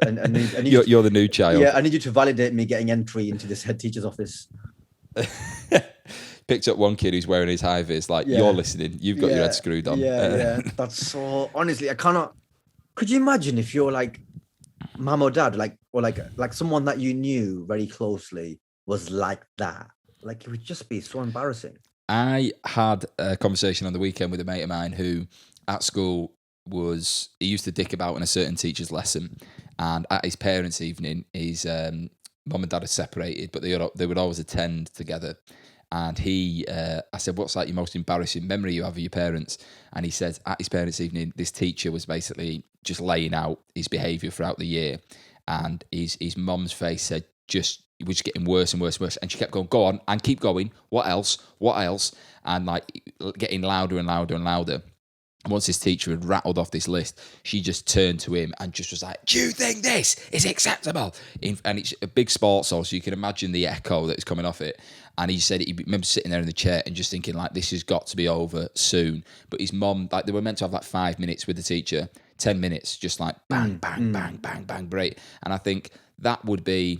[SPEAKER 1] you're the new child.
[SPEAKER 2] Yeah, I need you to validate me getting entry into this head teacher's office.
[SPEAKER 1] Picked up one kid who's wearing his high vis, like, you're listening, you've got your head screwed on.
[SPEAKER 2] Yeah. That's so, honestly, I cannot. Could you imagine if you're like mum or dad, like someone that you knew very closely was like that? Like, it would just be so embarrassing.
[SPEAKER 1] I had a conversation on the weekend with a mate of mine who at school he used to dick about in a certain teacher's lesson, and at his parents' evening, his mum and dad are separated, but they would always attend together. And I said, "What's like your most embarrassing memory you have of your parents?" And he said, at his parents' evening, this teacher was basically just laying out his behaviour throughout the year, and his mum's face said, it was getting worse and worse and worse, and she kept going, "Go on, and keep going. What else? What else?" And like getting louder and louder and louder. And once his teacher had rattled off this list, she just turned to him and just was like, "Do you think this is acceptable?" And it's a big sports hall, so you can imagine the echo that is coming off it. And he said he remembers sitting there in the chair and just thinking, like, this has got to be over soon. But his mum, like, they were meant to have like 5 minutes with the teacher, 10 minutes, just like bang, bang, bang, bang, bang, break. And I think that would be,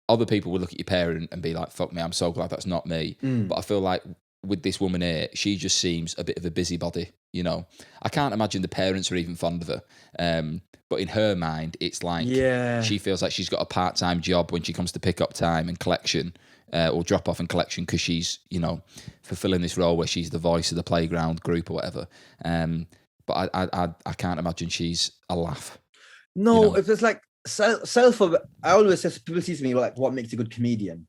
[SPEAKER 1] other people would look at your parent and be like, "Fuck me, I'm so glad that's not me." But I feel like with this woman here, she just seems a bit of a busybody, you know. I can't imagine the parents are even fond of her. But in her mind, it's like she feels like she's got a part-time job when she comes to pick up time and collection, or drop off and collection, because she's, you know, fulfilling this role where she's the voice of the playground group or whatever. But I can't imagine she's a laugh.
[SPEAKER 2] No,
[SPEAKER 1] you know?
[SPEAKER 2] if it's like I always say, people see to me like, what makes a good comedian?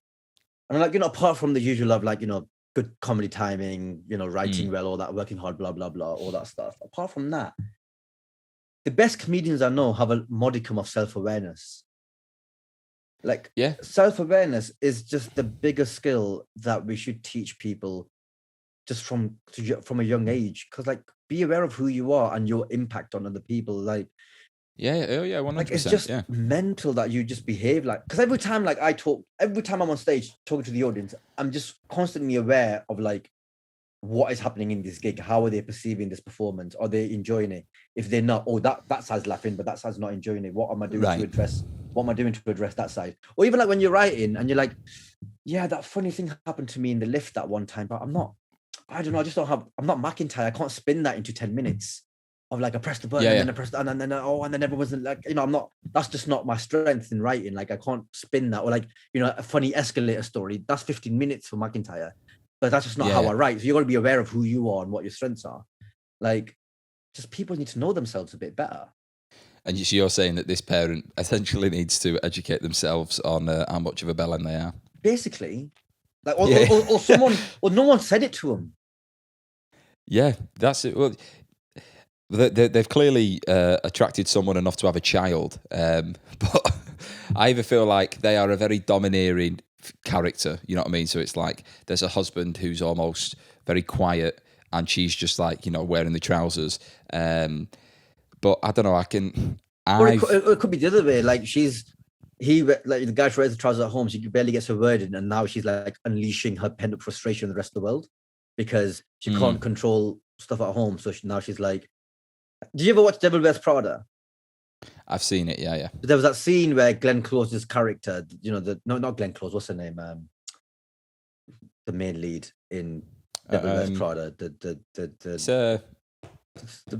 [SPEAKER 2] And I'm like, you know, apart from the usual of like, you know, good comedy timing, you know, writing well, all that, working hard, blah, blah, blah, all that stuff. Apart from that, the best comedians I know have a modicum of self-awareness. Like, self-awareness is just the biggest skill that we should teach people just from a young age. Because, like, be aware of who you are and your impact on other people. Like,
[SPEAKER 1] 100%.
[SPEAKER 2] Like, it's just mental that you just behave like, because every time I'm on stage talking to the audience, I'm just constantly aware of like what is happening in this gig. How are they perceiving this performance? Are they enjoying it? If they're not, that side's laughing, but that side's not enjoying it. What am I doing to address? What am I doing to address that side? Or even like when you're writing and you're like, yeah, that funny thing happened to me in the lift that one time, but I'm not McIntyre. I can't spin that into 10 minutes. Of like, I pressed the button and then I pressed, and then everyone's like, you know, that's just not my strength in writing. Like, I can't spin that. Or like, you know, a funny escalator story, that's 15 minutes for McIntyre, but that's just not how I write. So you got to be aware of who you are and what your strengths are. Like, just people need to know themselves a bit better.
[SPEAKER 1] And you're saying that this parent essentially needs to educate themselves on how much of a bellend they are.
[SPEAKER 2] Basically, like, or someone, or no one said it to them.
[SPEAKER 1] Yeah, that's it. Well, they've clearly attracted someone enough to have a child, but I either feel like they are a very domineering character. You know what I mean? So it's like there's a husband who's almost very quiet, and she's just like, you know, wearing the trousers. But I don't know. Or
[SPEAKER 2] it could be the other way. Like like the guy who wears the trousers at home, she barely gets her word in, and now she's like unleashing her pent-up frustration on the rest of the world because she can't control stuff at home. So now she's like, "Did you ever watch Devil Wears Prada?"
[SPEAKER 1] I've seen it. Yeah.
[SPEAKER 2] There was that scene where Glenn Close's character, you know, not Glenn Close. What's her name? The main lead in Devil Wears Prada.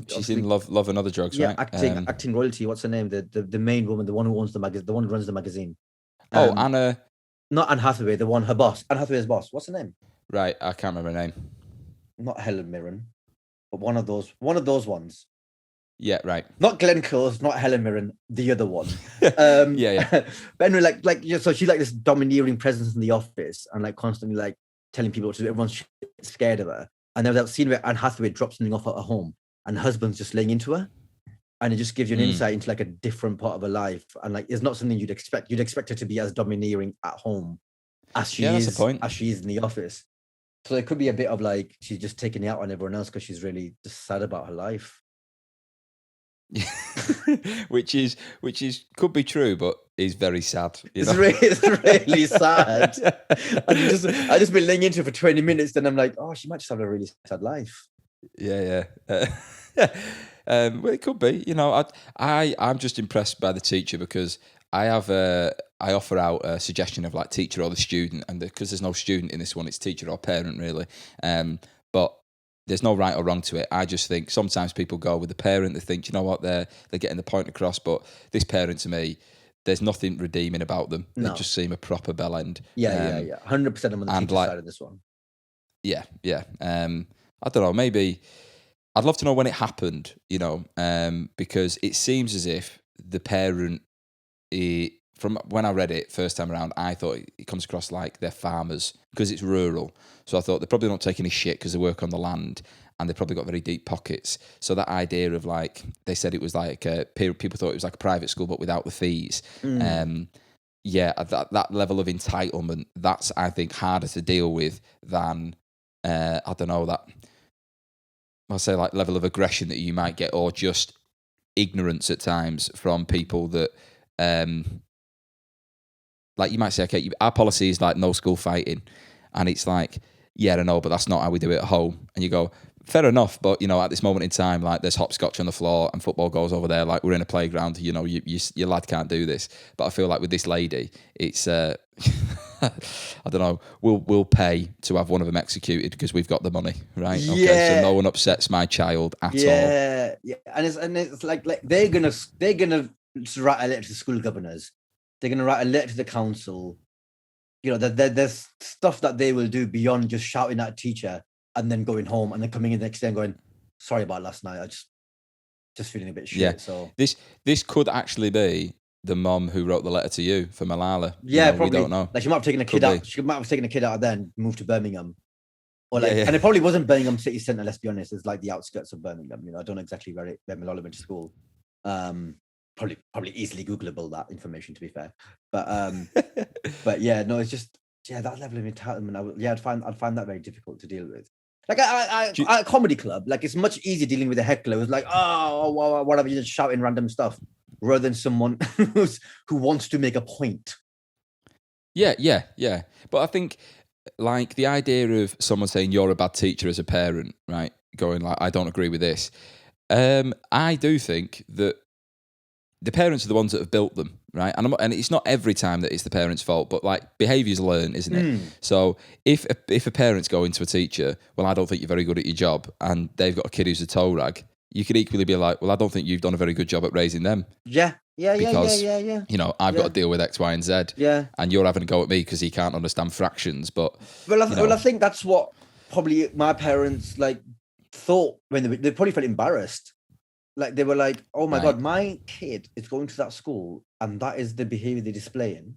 [SPEAKER 1] She's in Love and Other Drugs, right?
[SPEAKER 2] Acting royalty. What's her name? The main woman, the one who owns the magazine, the one who runs the magazine.
[SPEAKER 1] Anna.
[SPEAKER 2] Not Anne Hathaway. The one, her boss. Anne Hathaway's boss. What's her name?
[SPEAKER 1] Right, I can't remember her name.
[SPEAKER 2] Not Helen Mirren, but one of those ones.
[SPEAKER 1] Yeah, right.
[SPEAKER 2] Not Glenn Close, not Helen Mirren, the other one.
[SPEAKER 1] Yeah.
[SPEAKER 2] But anyway, so she's like this domineering presence in the office and like constantly like telling people what to do. Everyone's scared of her. And there was that scene where Anne Hathaway drops something off at her home and her husband's just laying into her. And it just gives you an insight into like a different part of her life. And like, it's not something you'd expect. You'd expect her to be as domineering at home as she is in the office. So it could be a bit of like, she's just taking it out on everyone else because she's really just sad about her life.
[SPEAKER 1] which is could be true, but is very sad. You know?
[SPEAKER 2] It's really sad. I just been laying into her for 20 minutes, then I'm like, oh, she might just have a really sad life.
[SPEAKER 1] Yeah. Well, it could be. You know, I'm just impressed by the teacher because I offer out a suggestion of like teacher or the student, and because there's no student in this one, it's teacher or parent really. But there's no right or wrong to it. I just think sometimes people go with the parent. They think, you know what, they're getting the point across. But this parent, to me, there's nothing redeeming about them. No. They just seem a proper bellend.
[SPEAKER 2] Yeah. 100% I'm on the teacher side of this one.
[SPEAKER 1] Yeah. I don't know. Maybe I'd love to know when it happened. You know, because it seems as if the parent, from when I read it first time around, I thought it comes across like they're farmers because it's rural. So I thought they probably don't take any shit because they work on the land and they've probably got very deep pockets. So that idea of like, they said it was like, people thought it was like a private school but without the fees. That level of entitlement, that's, I think, harder to deal with than, I don't know, that, I'll say like level of aggression that you might get, or just ignorance at times from people that, like you might say, okay, our policy is like no school fighting. And it's like, yeah, I know, but that's not how we do it at home. And you go, fair enough, but, you know, at this moment in time, like there's hopscotch on the floor and football goes over there, like we're in a playground, you know, your lad can't do this. But I feel like with this lady, it's, I don't know, we'll pay to have one of them executed because we've got the money, right?
[SPEAKER 2] Yeah.
[SPEAKER 1] Okay, so no one upsets my child at all.
[SPEAKER 2] Yeah, and it's like they're gonna write a letter to the school governors. They're gonna write a letter to the council. You know, there's stuff that they will do beyond just shouting at a teacher and then going home and then coming in the next day and going, sorry about last night. I just feeling a bit shit.
[SPEAKER 1] Yeah.
[SPEAKER 2] So
[SPEAKER 1] this could actually be the mom who wrote the letter to you for Malala.
[SPEAKER 2] Yeah,
[SPEAKER 1] you know,
[SPEAKER 2] probably.
[SPEAKER 1] We don't know.
[SPEAKER 2] Like she might have taken a kid out. She might have taken a kid out of there and moved to Birmingham. Or like, and it probably wasn't Birmingham city centre, let's be honest. It's like the outskirts of Birmingham. You know, I don't know exactly where Malala went to school. Probably easily Googleable, that information, to be fair. But yeah, no, it's just that level of entitlement. I'd find that very difficult to deal with. Like at a comedy club, like it's much easier dealing with a heckler who's like, oh, whatever, you're just shouting random stuff, rather than someone who wants to make a point.
[SPEAKER 1] Yeah. But I think like the idea of someone saying you're a bad teacher as a parent, right? Going like, I don't agree with this. I do think that the parents are the ones that have built them, right? And it's not every time that it's the parents' fault, but like behaviours learn, isn't it? So if a parent's going to a teacher, well, I don't think you're very good at your job, and they've got a kid who's a toe rag, you could equally be like, well, I don't think you've done a very good job at raising them.
[SPEAKER 2] Yeah.
[SPEAKER 1] Because, you know, I've got to deal with X, Y, and Z.
[SPEAKER 2] Yeah.
[SPEAKER 1] And you're having a go at me because he can't understand fractions. But
[SPEAKER 2] I think that's what probably my parents like thought when they probably felt embarrassed like they were like, oh my
[SPEAKER 1] Right.
[SPEAKER 2] God, my kid is going to that school and that is the behavior they're displaying.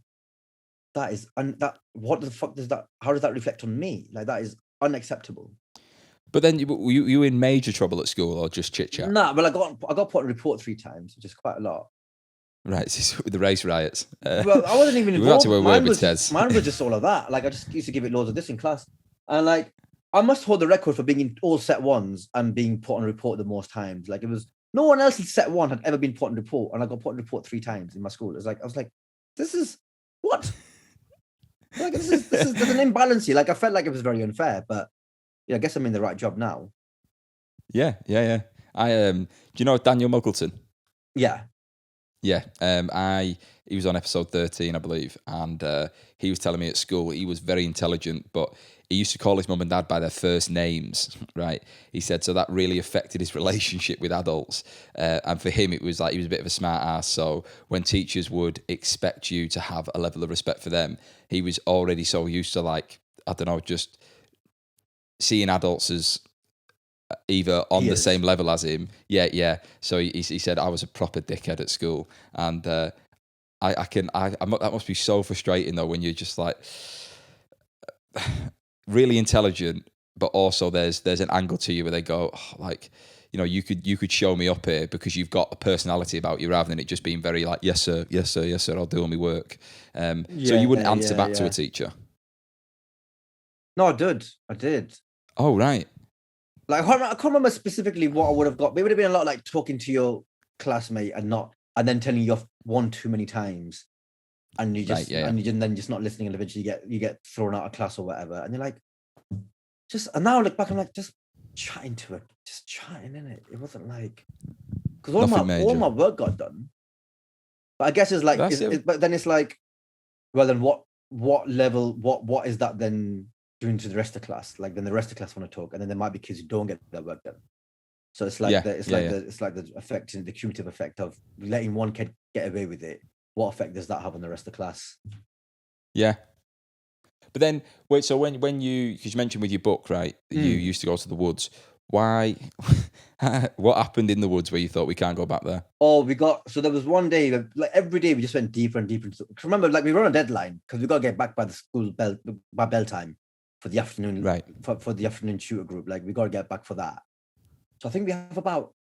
[SPEAKER 2] That is, and that, what the fuck does that, how does that reflect on me? Like, that is unacceptable.
[SPEAKER 1] But then you were in major trouble at school or just chit chat?
[SPEAKER 2] Nah, but I got put on report 3 times, which is quite a lot.
[SPEAKER 1] Right, with the race riots.
[SPEAKER 2] Well, I wasn't even
[SPEAKER 1] we got
[SPEAKER 2] involved.
[SPEAKER 1] to a word with Tez.
[SPEAKER 2] Mine was just all of that. Like, I just used to give it loads of this in class. And like, I must hold the record for being in all set ones and being put on report the most times. Like, it was, no one else in set 1 had ever been put on report. And I got put on report 3 times in my school. It was like, I was like, this is, what? Like, this is there's an imbalance here. Like, I felt like it was very unfair, but yeah, I guess I'm in the right job now.
[SPEAKER 1] Yeah. Do you know Daniel Muggleton?
[SPEAKER 2] Yeah.
[SPEAKER 1] Yeah, he was on episode 13, I believe, and he was telling me at school he was very intelligent, but he used to call his mum and dad by their first names, right? He said, so that really affected his relationship with adults, and for him it was like he was a bit of a smart ass, so when teachers would expect you to have a level of respect for them, he was already so used to, like, I don't know, just seeing adults as either on the same level as him. Yeah. So he said, I was a proper dickhead at school. And that must be so frustrating though, when you're just like really intelligent, but also there's an angle to you where they go, oh, like, you know, you could show me up here because you've got a personality about you rather than it just being very like, yes sir, I'll do all my work. So you wouldn't answer back to a teacher?
[SPEAKER 2] No, I did.
[SPEAKER 1] Oh, right.
[SPEAKER 2] Like, I can't remember specifically what I would have got. But it would have been a lot like talking to your classmate and then telling you off one too many times, and you just then just not listening, and eventually you get thrown out of class or whatever. And you're like, and now I look back, I'm like, just chatting to it, just chatting in it. It wasn't like, because all my work got done. But I guess it's like, but then it's like, well, then what level, what is that then doing to the rest of the class? Like, then the rest of the class want to talk, and then there might be kids who don't get their work done. So it's like it's like the effect, the cumulative effect of letting one kid get away with it. What effect does that have on the rest of the class?
[SPEAKER 1] Yeah. But then wait, so when you, because you mentioned with your book, right, you used to go to the woods. Why? What happened in the woods where you thought we can't go back there?
[SPEAKER 2] Oh, so there was one day, like every day we just went deeper and deeper. Remember, like, we were on a deadline because we got to get back by the school bell by bell time for the afternoon,
[SPEAKER 1] right?
[SPEAKER 2] For the afternoon tutor group, like, we got to get back for that. So I think we have about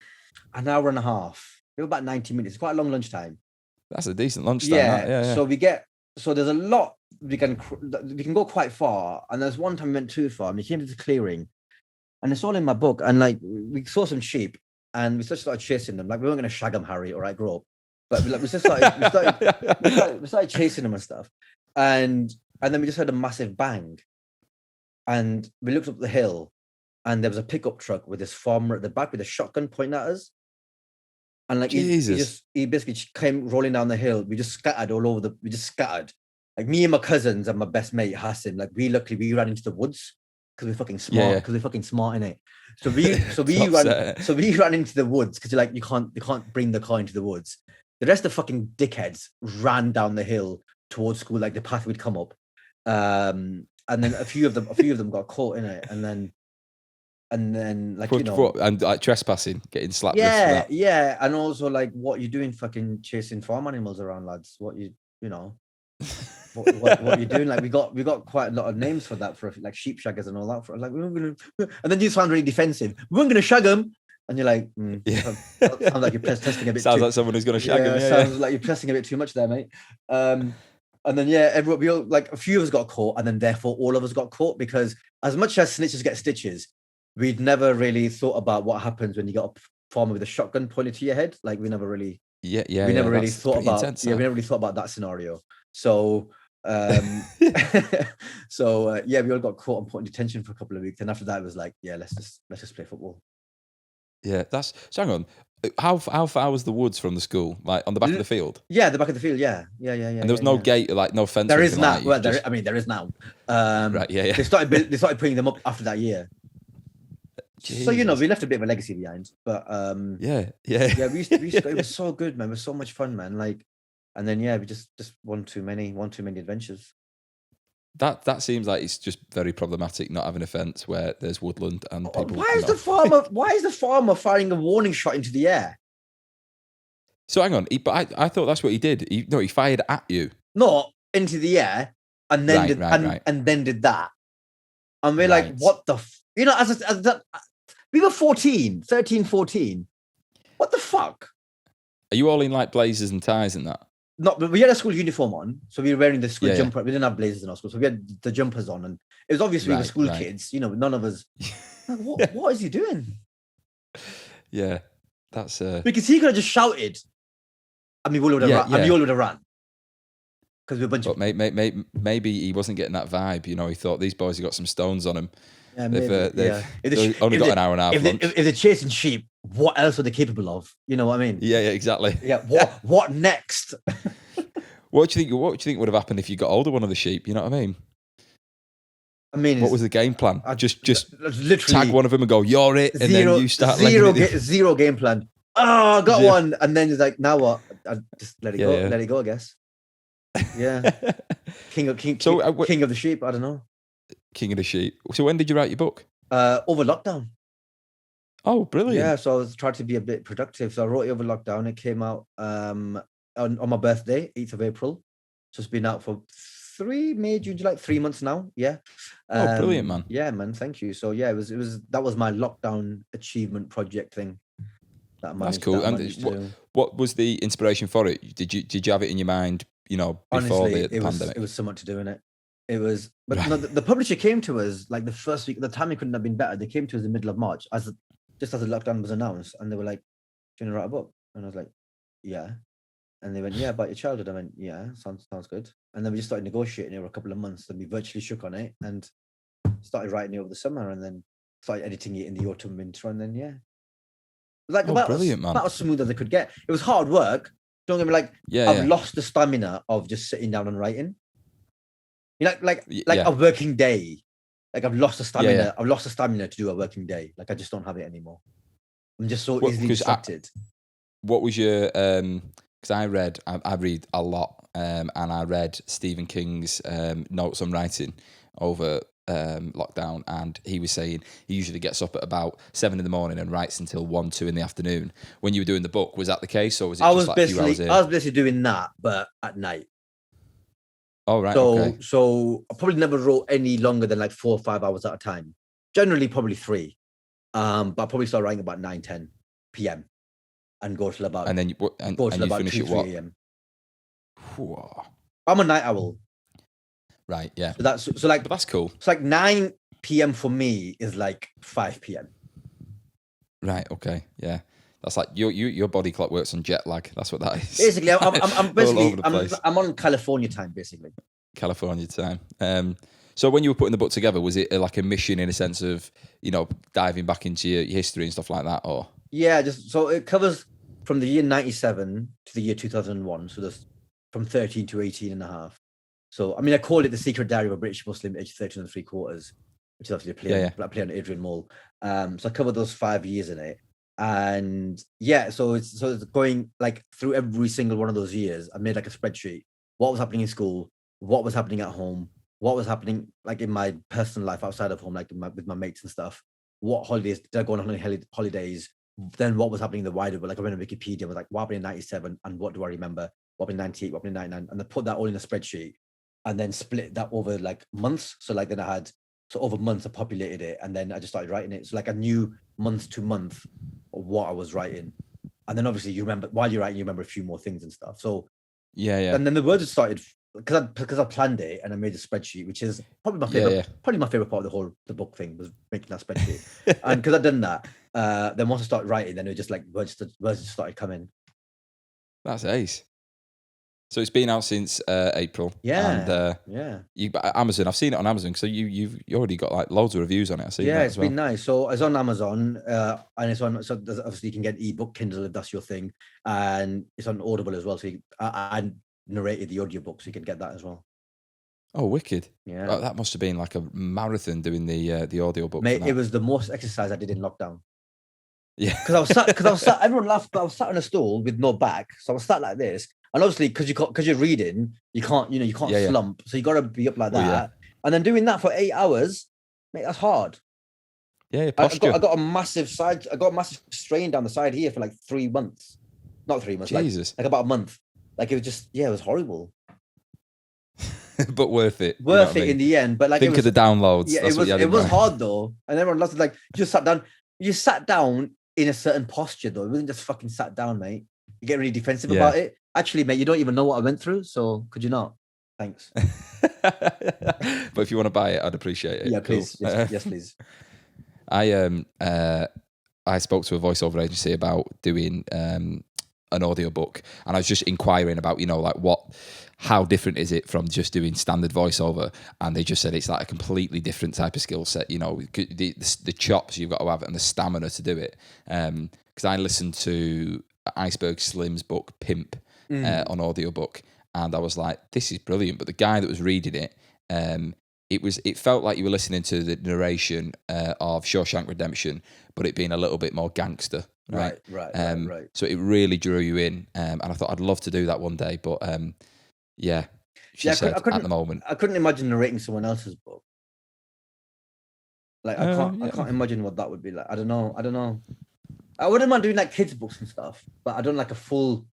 [SPEAKER 2] an hour and a half. We have about 90 minutes. It's quite a long lunchtime.
[SPEAKER 1] That's a decent lunchtime.
[SPEAKER 2] Yeah. So there's a lot we can go quite far. And there's one time we went too far, and we came to the clearing, and it's all in my book. And like, we saw some sheep, and we started chasing them. Like, we weren't going to shag them, Harry. All right, grow up. But like, we started chasing them and stuff. And then we just heard a massive bang. And we looked up the hill, and there was a pickup truck with this farmer at the back with a shotgun pointing at us. And like, he basically came rolling down the hill. We just scattered all over we just scattered. Like, me and my cousins and my best mate Hassan, like, we ran into the woods because we're fucking smart. Because we're fucking smart, innit? So we ran into the woods because you're like, you can't bring the car into the woods. The rest of the fucking dickheads ran down the hill towards school, like the path we'd come up. And then a few of them got caught in it, and then like, you know,
[SPEAKER 1] and like trespassing, getting slapped.
[SPEAKER 2] Yeah, and also like, what you doing, fucking chasing farm animals around, lads? What you know, what you doing? Like, we got quite a lot of names for that, for like sheep shaggers and all that. For like, we weren't gonna, and then you sound really defensive. We weren't gonna shag them, and you're like, sounds like you're testing a bit.
[SPEAKER 1] Sounds like someone who's gonna shag them.
[SPEAKER 2] Sounds like you're pressing a bit too much there, mate. And then we all, like, a few of us got caught, and then therefore all of us got caught, because as much as snitches get stitches, we'd never really thought about what happens when you got a farmer with a shotgun pointed to your head. Like, we never really thought about we never really thought about that scenario. So we all got caught and put in detention for a couple of weeks, and after that it was like, let's just play football.
[SPEAKER 1] Yeah, so hang on. How far was the woods from the school? Like, on the back of the field?
[SPEAKER 2] Yeah, the back of the field. Yeah. And
[SPEAKER 1] there was no gate, like no fence.
[SPEAKER 2] There is now. There is now.
[SPEAKER 1] Right. Yeah.
[SPEAKER 2] They started putting them up after that year. Jesus. So, you know, we left a bit of a legacy behind. But
[SPEAKER 1] yeah.
[SPEAKER 2] We used to, it was so good, man. It was so much fun, man. Like, and then we just one too many adventures.
[SPEAKER 1] That seems like it's just very problematic, not having a fence where there's woodland and people.
[SPEAKER 2] Why is the farmer firing a warning shot into the air?
[SPEAKER 1] So hang on, but I thought that's what he did. He fired at you.
[SPEAKER 2] Not into the air, and then
[SPEAKER 1] Right.
[SPEAKER 2] and then did that. And we're like, what the, we were 13, 14. What the fuck?
[SPEAKER 1] Are you all in like blazers and ties and that?
[SPEAKER 2] No, but we had a school uniform on, so we were wearing the school jumper. Yeah. We didn't have blazers in our school, so we had the jumpers on, and it was obviously the school kids. None of us. Like, what is he doing?
[SPEAKER 1] Yeah, that's
[SPEAKER 2] because he could have just shouted, and we all would have ran. And we all would have ran. Because we're a bunch
[SPEAKER 1] of. Maybe he wasn't getting that vibe. He thought these boys have got some stones on them.
[SPEAKER 2] Yeah,
[SPEAKER 1] they've only got an hour and a half.
[SPEAKER 2] If they're chasing sheep, what else are they capable of? You know what I mean?
[SPEAKER 1] Yeah, exactly.
[SPEAKER 2] Yeah. What next?
[SPEAKER 1] What do you think would have happened if you got hold of one of the sheep? You know what I mean? What was the game plan? Just literally tag one of them and go, "You're it," and then you start
[SPEAKER 2] zero game plan. Oh, I got one, and then it's like, now what? I just let it go. Let it go, I guess. Yeah. King of the sheep. I don't know.
[SPEAKER 1] King of the sheep. So when did you write your book?
[SPEAKER 2] Over lockdown.
[SPEAKER 1] Oh, brilliant.
[SPEAKER 2] Yeah, so I was trying to be a bit productive. So I wrote it over lockdown. It came out on my birthday, 8th of April. So it's been out for 3 May, June, July, 3 months now. Yeah.
[SPEAKER 1] Oh, brilliant, man.
[SPEAKER 2] Yeah, man. Thank you. So yeah, that was my lockdown achievement project thing.
[SPEAKER 1] That's cool. And what was the inspiration for it? Did you have it in your mind, before
[SPEAKER 2] Honestly,
[SPEAKER 1] the pandemic?
[SPEAKER 2] It was so much to do in it. It was, but no, the publisher came to us like the first week. The timing couldn't have been better. They came to us in the middle of March, just as the lockdown was announced, and they were like, "Do you want to write a book?" And I was like, "Yeah." And they went, "Yeah, about your childhood." I went, "Yeah, sounds good." And then we just started negotiating over a couple of months. Then we virtually shook on it and started writing it over the summer, and then started editing it in the autumn, winter, and then
[SPEAKER 1] brilliant, man.
[SPEAKER 2] About as smooth as it could get. It was hard work. Don't get me I've lost the stamina of just sitting down and writing. Like a working day. Like I've lost the stamina. Yeah. I've lost the stamina to do a working day. Like I just don't have it anymore. I'm just so easily distracted.
[SPEAKER 1] What was your? Because I read a lot, and I read Stephen King's notes on writing over lockdown, and he was saying he usually gets up at about 7 a.m. and writes until 1, 2 in the afternoon. When you were doing the book, was that the case, or was it a few hours in?
[SPEAKER 2] I was basically doing that, but at night.
[SPEAKER 1] Oh, right.
[SPEAKER 2] So I probably never wrote any longer than like 4 or 5 hours at a time. Generally, probably 3. But I probably start writing about 9, 10 p.m. and go till about.
[SPEAKER 1] And then you finish
[SPEAKER 2] 2,
[SPEAKER 1] at what?
[SPEAKER 2] 3 a.m.
[SPEAKER 1] Whoa.
[SPEAKER 2] I'm a night owl.
[SPEAKER 1] Right. Yeah.
[SPEAKER 2] So but
[SPEAKER 1] that's cool.
[SPEAKER 2] It's like 9 p.m. for me is like 5 p.m.
[SPEAKER 1] Right. Okay. Yeah. That's like your body clock works on jet lag. That's what that is.
[SPEAKER 2] Basically, I'm on California time, basically.
[SPEAKER 1] California time. So when you were putting the book together, was it like a mission in a sense of, diving back into your history and stuff like that, or?
[SPEAKER 2] Yeah, so it covers from the year 97 to the year 2001. So there's from 13 to 18 and a half. So, I call it The Secret Diary of a British Muslim aged 13 3/4, which is obviously a play on Adrian Mole. So I covered those 5 years in it. And yeah, so it's going like through every single one of those years. I made like a spreadsheet. What was happening in school? What was happening at home? What was happening like in my personal life outside of home, like with my mates and stuff? What holidays did I go on holidays? Then what was happening in the wider world? Like I went on Wikipedia, was like, what happened in 97 and what do I remember? What happened in 98, what happened in 99? And I put that all in a spreadsheet and then split that over like months. So like then over months I populated it and then I just started writing it. So like I knew month to month what I was writing. And then obviously you remember, while you're writing, you remember a few more things and stuff. So yeah. And then the words started, because I planned it and I made a spreadsheet, which is probably my favorite, probably my favorite part of the book thing was making that spreadsheet. And because I'd done that, then once I started writing, then it just like words just started coming.
[SPEAKER 1] That's ace. So it's been out since April.
[SPEAKER 2] Yeah.
[SPEAKER 1] And Amazon, I've seen it on Amazon. So you already got like loads of reviews on it.
[SPEAKER 2] It's been nice. So it's on Amazon, and it's on. So obviously you can get ebook, Kindle if that's your thing, and it's on Audible as well. So I narrated the audiobook, so you can get that as well.
[SPEAKER 1] Oh, wicked!
[SPEAKER 2] Yeah,
[SPEAKER 1] that must have been like a marathon doing the audiobook.
[SPEAKER 2] Mate, it was the most exercise I did in lockdown.
[SPEAKER 1] Yeah,
[SPEAKER 2] because I was sat. Everyone laughed, but I was sat on a stool with no back, so I was sat like this. And obviously, because you're reading, you can't slump. So you got to be up like that. Yeah. And then doing that for 8 hours, mate, that's hard.
[SPEAKER 1] Yeah, posture.
[SPEAKER 2] I got a massive strain down the side here for like 3 months. Not 3 months.
[SPEAKER 1] Jesus.
[SPEAKER 2] Like about a month. Like it was just, it was horrible.
[SPEAKER 1] But worth it.
[SPEAKER 2] Worth it in the end. But like,
[SPEAKER 1] think of the downloads.
[SPEAKER 2] Yeah, it was hard though. And everyone lost it. Like, you just sat down. You sat down in a certain posture though. It wasn't just fucking sat down, mate. You get really defensive about it. Actually, mate, you don't even know what I went through. So could you not? Thanks.
[SPEAKER 1] But if you want to buy it, I'd appreciate it.
[SPEAKER 2] Yeah, please. Cool. Yes, please.
[SPEAKER 1] I spoke to a voiceover agency about doing an audiobook, and I was just inquiring about, like how different is it from just doing standard voiceover, and they just said it's like a completely different type of skill set, the chops you've got to have and the stamina to do it. Because I listened to Iceberg Slim's book Pimp on audiobook, and I was like, this is brilliant. But the guy that was reading it, it felt like you were listening to the narration of Shawshank Redemption, but it being a little bit more gangster. Right. So it really drew you in, and I thought I'd love to do that one day, but she said at the moment
[SPEAKER 2] I couldn't imagine narrating someone else's book. Like I can't imagine what that would be like. I don't know. I wouldn't mind doing like kids' books and stuff, but I don't like a full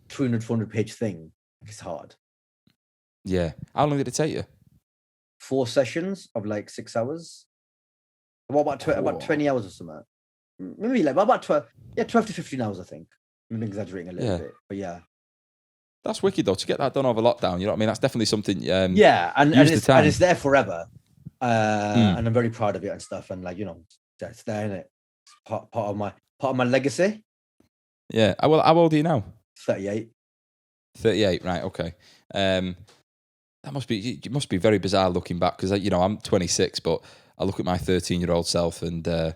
[SPEAKER 2] 300-400 page thing. It's hard.
[SPEAKER 1] Yeah. How long did it take you?
[SPEAKER 2] 4 sessions of like 6 hours. What about 20 hours or something? Maybe like about 12 to 15 hours, I think. I'm exaggerating a little bit, but yeah.
[SPEAKER 1] That's wicked though, to get that done over lockdown. You know what I mean? That's definitely something.
[SPEAKER 2] And it's there forever, and I'm very proud of it and stuff. And like, it's there, innit? It's part of my legacy.
[SPEAKER 1] Yeah. Well, how old are you now?
[SPEAKER 2] 38.
[SPEAKER 1] 38, right? Okay. That must be very bizarre looking back, because I'm 26, but I look at my 13-year-old self, and there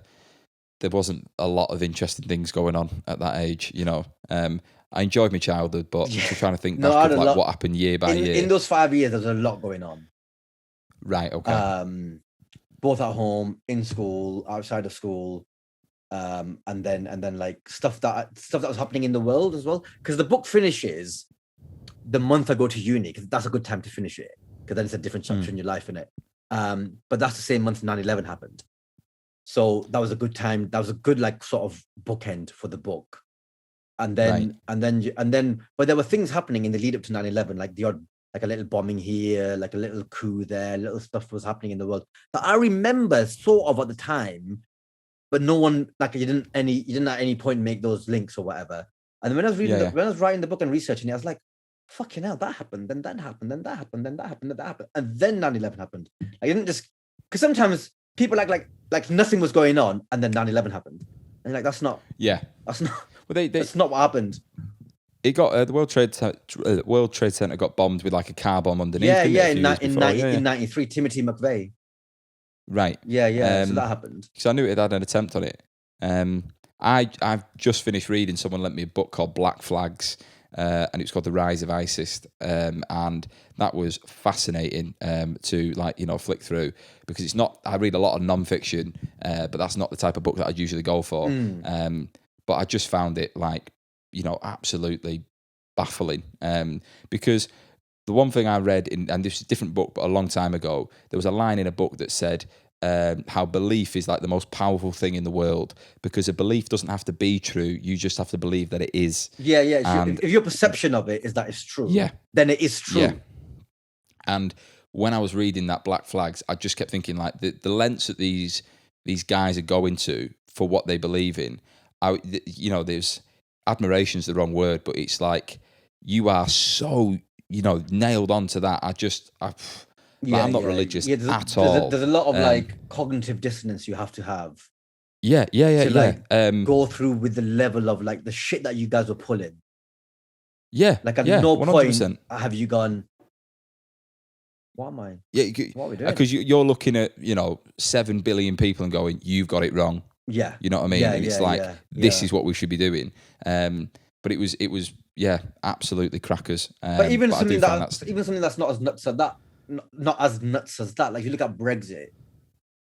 [SPEAKER 1] wasn't a lot of interesting things going on at that age. I enjoyed my childhood, but I'm trying to think back of like what happened year by year.
[SPEAKER 2] In those 5 years, there's a lot going on.
[SPEAKER 1] Right. Okay.
[SPEAKER 2] Both at home, in school, outside of school, and then like stuff that was happening in the world as well. Because the book finishes the month I go to uni, because that's a good time to finish it, because then it's a different chapter in your life, innit? But that's the same month 9/11 happened. So that was a good time. That was a good like sort of bookend for the book. And then, but there were things happening in the lead up to 9/11, like the odd, like a little bombing here, like a little coup there, little stuff was happening in the world that I remember sort of at the time, but no one, like you didn't at any point make those links or whatever. And when I was reading, when I was writing the book and researching it, I was like, fucking hell, that happened, then that happened, then that happened, then that happened, then that happened, and then 9/11 happened. I didn't just, because sometimes people like nothing was going on, and then 9/11 happened, and like that's not. Well, that's not what happened.
[SPEAKER 1] It got the World Trade Center got bombed with like a car bomb underneath.
[SPEAKER 2] In 93, Timothy McVeigh.
[SPEAKER 1] Right.
[SPEAKER 2] Yeah. So that happened.
[SPEAKER 1] Because I knew it had an attempt on it. I've just finished reading. Someone lent me a book called Black Flags, and it was called The Rise of ISIS, and that was fascinating to flick through, because it's not. I read a lot of non-fiction, but that's not the type of book that I'd usually go for. But I just found it absolutely baffling, because the one thing I read and this is a different book, but a long time ago, there was a line in a book that said how belief is like the most powerful thing in the world, because a belief doesn't have to be true. You just have to believe that it is.
[SPEAKER 2] Yeah. If your perception of it is that it's true, then it is true. Yeah.
[SPEAKER 1] And when I was reading that Black Flags, I just kept thinking like the lengths that these guys are going to for what they believe in. There's admiration's the wrong word, but it's like you are so nailed onto that. I'm not religious at all.
[SPEAKER 2] There's a lot of like cognitive dissonance you have to have.
[SPEAKER 1] To
[SPEAKER 2] go through with the level of like the shit that you guys were pulling.
[SPEAKER 1] Yeah.
[SPEAKER 2] Like at no
[SPEAKER 1] 100%.
[SPEAKER 2] point have you gone, what am I?
[SPEAKER 1] Yeah.
[SPEAKER 2] What are we doing?
[SPEAKER 1] Because you're looking at 7 billion people and going, you've got it wrong.
[SPEAKER 2] Yeah.
[SPEAKER 1] You know what I mean? And it's like this is what we should be doing. But it was absolutely crackers.
[SPEAKER 2] But even something that's not as nuts as that, not as nuts as that. Like you look at Brexit,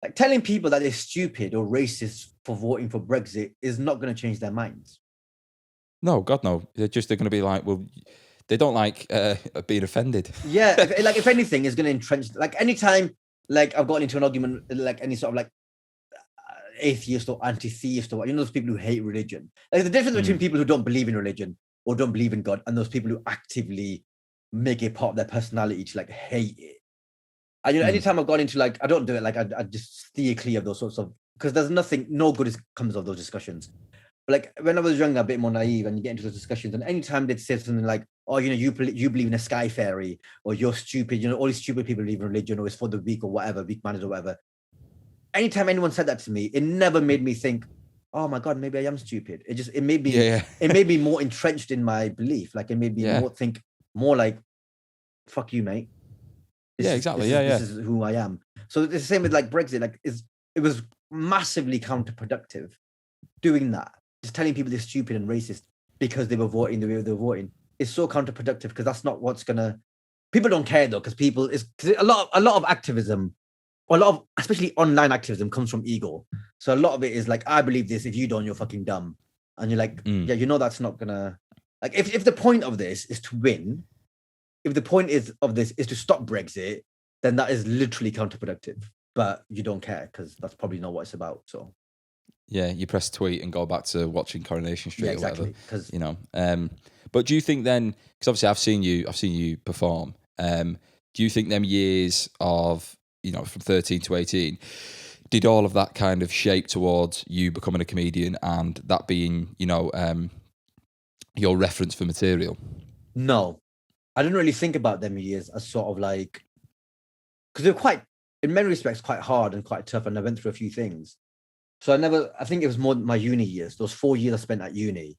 [SPEAKER 2] like telling people that they're stupid or racist for voting for Brexit is not going to change their minds.
[SPEAKER 1] No, God no. They're going to be like, well, they don't like being offended.
[SPEAKER 2] Yeah, if anything, is going to entrench. Like anytime, like I've gotten into an argument, like any sort of like atheist or anti-theist or those people who hate religion. Like the difference between people who don't believe in religion or don't believe in God and those people who actively make it part of their personality to like hate it. And anytime I've gone into like, I don't do it, like I just steer clear of those sorts of, because there's no good comes of those discussions. But like when I was younger, a bit more naive, and you get into those discussions, and anytime they'd say something like, oh, you believe in a sky fairy, or you're stupid, all these stupid people believe in religion, or it's for the weak or whatever, weak minded or whatever. Anytime anyone said that to me, it never made me think, oh my God, maybe I am stupid. It made me more entrenched in my belief. Like it made me more like, fuck you, mate. This is who I am. So it's the same with like Brexit. Like it was massively counterproductive doing that. Just telling people they're stupid and racist because they were voting the way they were voting. It's so counterproductive because that's not what's gonna. People don't care though, because a lot of activism, or a lot of especially online activism, comes from ego. So a lot of it is like, I believe this. If you don't, you're fucking dumb. And you're like, yeah, that's not gonna. Like if the point of this is to win, if the point of this is to stop Brexit, then that is literally counterproductive. But you don't care because that's probably not what it's about. So.
[SPEAKER 1] Yeah, you press tweet and go back to watching Coronation Street or
[SPEAKER 2] exactly,
[SPEAKER 1] whatever. But do you think then, because obviously I've seen you perform, do you think them years of, from 13 to 18, did all of that kind of shape towards you becoming a comedian and that being, your reference for material?
[SPEAKER 2] No, I didn't really think about them years as sort of like, because they're quite, in many respects, quite hard and quite tough, and I went through a few things. So I think it was more my uni years. Those 4 years I spent at uni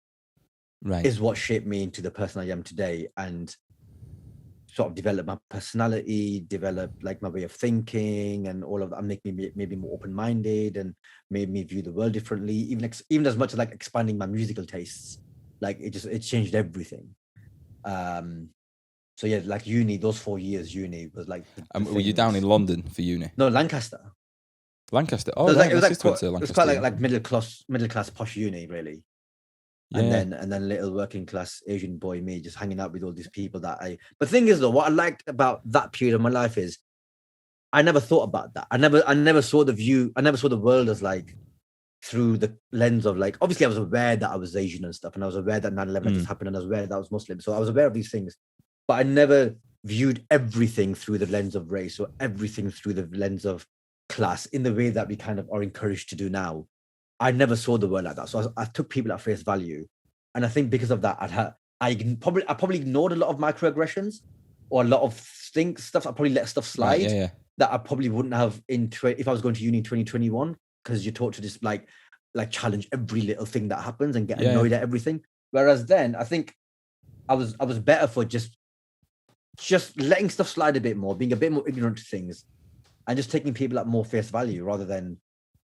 [SPEAKER 2] is what shaped me into the person I am today, and sort of developed my personality, developed like my way of thinking and all of that, and make me maybe more open-minded and made me view the world differently, even as much as like expanding my musical tastes. Like it changed everything. So yeah, like uni, those 4 years uni was like.
[SPEAKER 1] Were you down in London for uni?
[SPEAKER 2] No, Lancaster.
[SPEAKER 1] Lancaster.
[SPEAKER 2] Oh, it was quite like middle class posh uni, really. Yeah. And then little working class Asian boy me, just hanging out with all these people that I. But the thing is though, what I liked about that period of my life is, I never thought about that. I never saw the view. I never saw the world as like through the lens of like. Obviously, I was aware that I was Asian and stuff, and I was aware that 9/11 just happened, and I was aware that I was Muslim. So I was aware of these things, but I never viewed everything through the lens of race or everything through the lens of class in the way that we kind of are encouraged to do now. I never saw the world like that. So I took people at face value. And I think because of that, I probably ignored a lot of microaggressions or a lot of stuff. I probably let stuff slide that I probably wouldn't have if I was going to uni in 2021, because you're taught to just like challenge every little thing that happens and get annoyed at everything. Whereas then I think I was better for just letting stuff slide a bit more, being a bit more ignorant to things, and just taking people at more face value rather than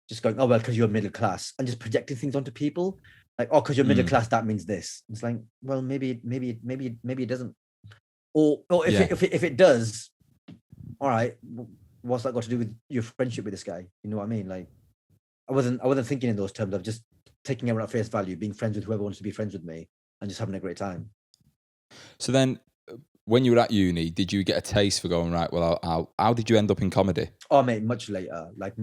[SPEAKER 2] just going, oh, well, because you're middle class, and just projecting things onto people. Like, oh, because you're middle class, that means this. It's like, well, maybe it doesn't. Or if it does, all right, what's that got to do with your friendship with this guy? You know what I mean? Like, I wasn't thinking in those terms of just taking everyone at face value, being friends with whoever wants to be friends with me, and just having a great time.
[SPEAKER 1] So then, when you were at uni, did you get a taste for going, right, well, how did you end up in comedy?
[SPEAKER 2] Oh, mate, much later. Like,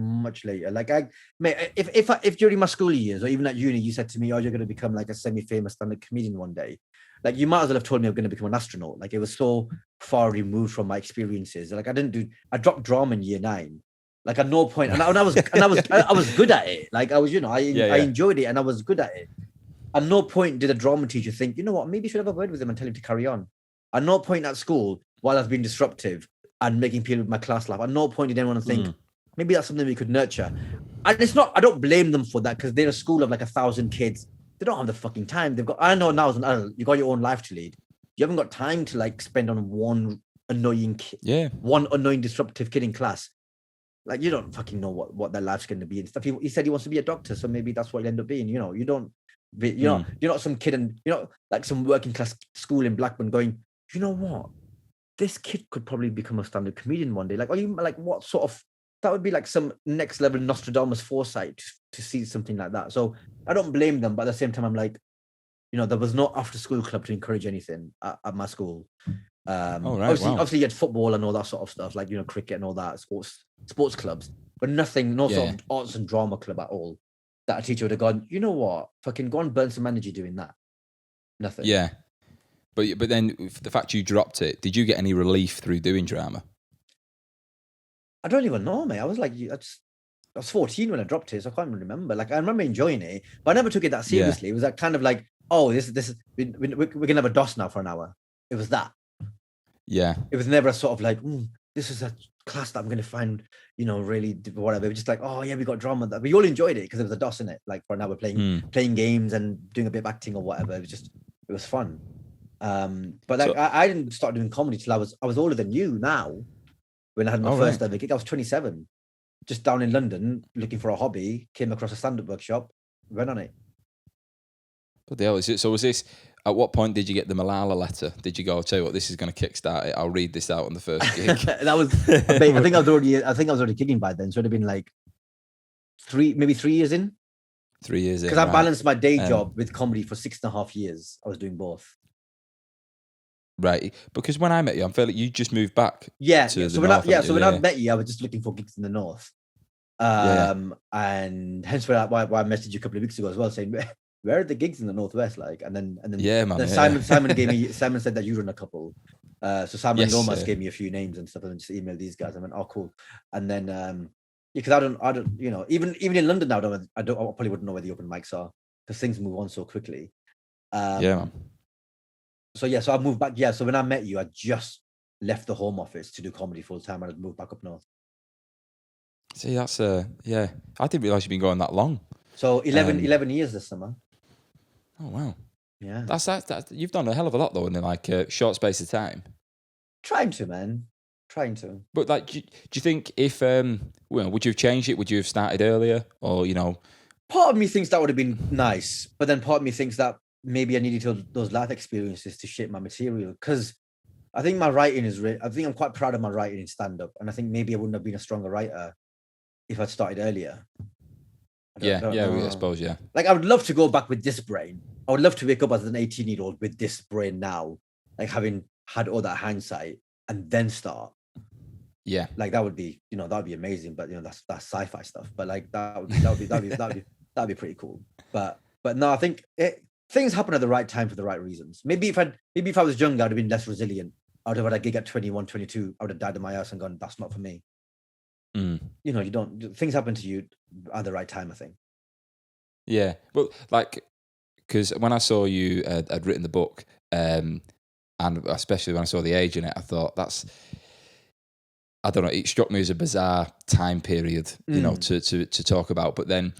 [SPEAKER 2] if during my school years or even at uni, you said to me, oh, you're going to become like a semi-famous stand-up comedian one day, like, you might as well have told me I'm going to become an astronaut. Like, it was so far removed from my experiences. Like, I dropped drama in year 9. Like, at no point, and I was good at it. Like, I was, I enjoyed it and I was good at it. At no point did a drama teacher think, you know what, maybe you should have a word with him and tell him to carry on. At no point at school, while I was being disruptive and making people in my class laugh, at no point did anyone think, maybe that's something we could nurture. And it's not, I don't blame them for that, because they're a school of like 1,000 kids. They don't have the fucking time. I know now as an adult, you got your own life to lead. You haven't got time to like spend on one annoying disruptive kid in class. Like, you don't fucking know what their life's going to be and stuff. He said he wants to be a doctor, so maybe that's what he'll end up being. You're not some kid and, like some working class school in Blackburn going, you know what? This kid could probably become a stand-up comedian one day. Like, are you like, what sort of, that would be like some next level Nostradamus foresight to see something like that. So I don't blame them, but at the same time, I'm like, there was no after school club to encourage anything at my school. Obviously you had football and all that sort of stuff, like, cricket and all that, sports clubs, but nothing, sort of arts and drama club at all. that a teacher would have gone, you know what, fucking go and burn some energy doing that. Nothing.
[SPEAKER 1] Yeah. But then the fact you dropped it, did you get any relief through doing drama?
[SPEAKER 2] I don't even know, mate. I was like, I was 14 when I dropped it, so I can't even remember. Like, I remember enjoying it, but I never took it that seriously. It was that kind of like, oh, this is we're gonna have a DOS now for an hour. It was that.
[SPEAKER 1] Yeah.
[SPEAKER 2] It was never a sort of like, this is a class that I'm gonna find, really whatever. It was just like, oh yeah, we got drama. That we all enjoyed it because there was a DOS in it. Like for an hour playing games and doing a bit of acting or whatever. It was fun. But like I didn't start doing comedy till I was older than you now. When I had my first ever gig, I was 27, just down in London looking for a hobby. Came across a stand-up workshop, went on it.
[SPEAKER 1] But the hell is it? So was this? At what point did you get the Malala letter? Did you go, I'll tell you what, this is going to kickstart it. I'll read this out on the first gig.
[SPEAKER 2] That was. I think I was already gigging by then, so it'd have been like 3 years in.
[SPEAKER 1] 3 years in.
[SPEAKER 2] Because I balanced my day job with comedy for 6.5 years. I was doing both.
[SPEAKER 1] Right, because when I met you, I'm feeling you just moved back.
[SPEAKER 2] Yeah. So when I met you, I was just looking for gigs in the north. And hence why I messaged you a couple of weeks ago as well, saying where are the gigs in the northwest like? And then Simon Simon said that you run a couple. So Simon Lomas gave me a few names and stuff, and just emailed these guys. I went, oh cool. And then because I don't even in London now, I probably wouldn't know where the open mics are because things move on so quickly. So I moved back. Yeah, so when I met you, I just left the home office to do comedy full time, and I'd moved back up north.
[SPEAKER 1] See, that's I didn't realize you'd been going that long.
[SPEAKER 2] So 11 years this summer.
[SPEAKER 1] Oh wow.
[SPEAKER 2] Yeah.
[SPEAKER 1] That's you've done a hell of a lot though in like a short space of time.
[SPEAKER 2] Trying to.
[SPEAKER 1] But like, do you think if would you have changed it? Would you have started earlier, or
[SPEAKER 2] Part of me thinks that would have been nice, but then part of me thinks that maybe I needed those life experiences to shape my material, because I think my writing I think I'm quite proud of my writing in stand-up, and I think maybe I wouldn't have been a stronger writer if I'd started earlier.
[SPEAKER 1] I suppose, yeah.
[SPEAKER 2] Like, I would love to go back with this brain. I would love to wake up as an 18-year-old with this brain now, like having had all that hindsight and then start.
[SPEAKER 1] Yeah.
[SPEAKER 2] Like that would be amazing, but that's sci-fi stuff. But like that'd be pretty cool. But no, I think things happen at the right time for the right reasons. Maybe if I was younger, I'd have been less resilient. I would have had a gig at 21, 22. I would have died in my house and gone, that's not for me. Things happen to you at the right time, I think.
[SPEAKER 1] Yeah. Well, like, because when I saw you had written the book, and especially when I saw the age in it, I thought I don't know, it struck me as a bizarre time period, to talk about. But then,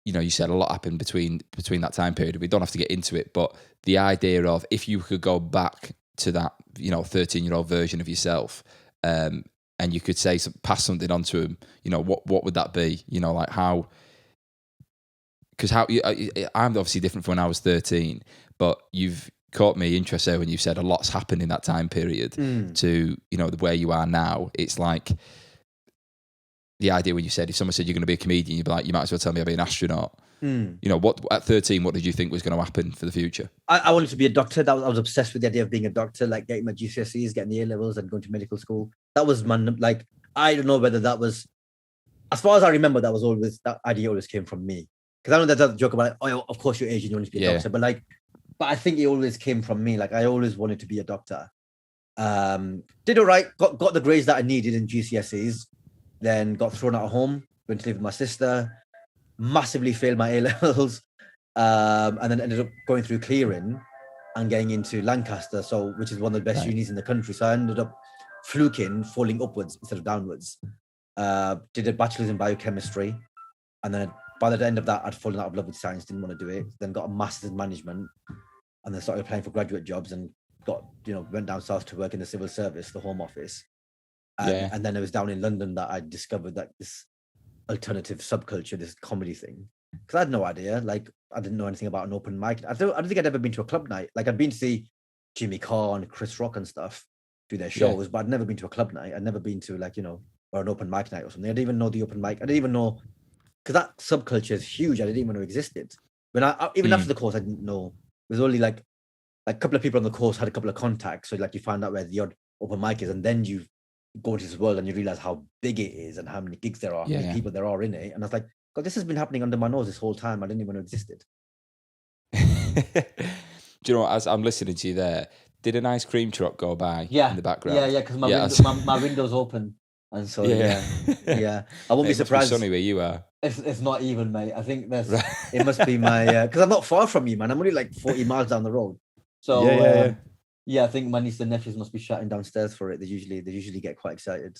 [SPEAKER 1] you said a lot happened between that time period. We don't have to get into it, but the idea of if you could go back to that, 13-year-old version of yourself, and you could say, pass something on to him, what would that be? Like how, because I'm obviously different from when I was 13, but you've caught me interested when you said a lot's happened in that time period to, the way you are now. It's like the idea when you said, if someone said you're going to be a comedian, you'd be like, you might as well tell me I'll be an astronaut. What at 13, what did you think was going to happen for the future? I
[SPEAKER 2] wanted to be a doctor. I was obsessed with the idea of being a doctor, like getting my GCSEs, getting the A-levels and going to medical school. That was my, I don't know whether that was, as far as I remember, that idea always came from me. Because I know there's a joke about, of course you're Asian, you want to be a doctor. But I think it always came from me. Like I always wanted to be a doctor. Did all right, got the grades that I needed in GCSEs, then got thrown out of home, went to live with my sister, massively failed my A-levels, and then ended up going through clearing and getting into Lancaster, which is one of the best unis in the country. So I ended up fluking, falling upwards instead of downwards. Did a bachelor's in biochemistry, and then by the end of that, I'd fallen out of love with science, didn't want to do it. Then got a master's in management, and then started applying for graduate jobs and went down south to work in the civil service, the Home Office. And then it was down in London that I discovered that this alternative subculture, this comedy thing, because I had no idea. Like I didn't know anything about an open mic. I don't think I'd ever been to a club night. Like I'd been to see Jimmy Carr and Chris Rock and stuff do their shows, but I'd never been to a club night. I'd never been to or an open mic night or something. I didn't even know the open mic. I didn't even know, because that subculture is huge. I didn't even know it existed. When even after the course, I didn't know. It was only like a couple of people on the course had a couple of contacts. So you find out where the odd open mic is, and then you go into this world and you realize how big it is and how many gigs there are, how many people there are in it. And I was like, God, this has been happening under my nose this whole time. I didn't even know it existed.
[SPEAKER 1] Do you know what, as I'm listening to you there, did an ice cream truck go by in the background?
[SPEAKER 2] Yeah, because my window's open. And so, yeah. I won't be surprised.
[SPEAKER 1] It must be sunny where you are.
[SPEAKER 2] It's not even, mate. I think it must be my, because I'm not far from you, man. I'm only like 40 miles down the road. So, I think my niece and nephews must be shouting downstairs for it. They usually get quite excited.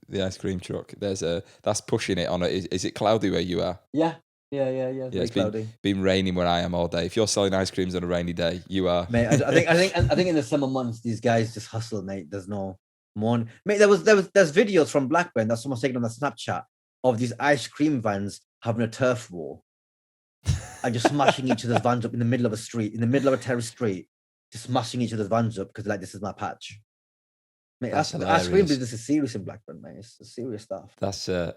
[SPEAKER 1] The ice cream truck. That's pushing it on it. Is it cloudy where you are?
[SPEAKER 2] Yeah. It's
[SPEAKER 1] been raining where I am all day. If you're selling ice creams on a rainy day, you are.
[SPEAKER 2] Mate, I think in the summer months these guys just hustle, mate. There's no more. Mate, there's videos from Blackburn that someone's taken on the Snapchat of these ice cream vans having a turf war and just smashing each other's vans up in the middle of a street, in the middle of a terrace street, just smashing each other's vans up because like this is my patch. Mate, the ice cream business is serious in Blackburn, mate. It's serious stuff.
[SPEAKER 1] That's a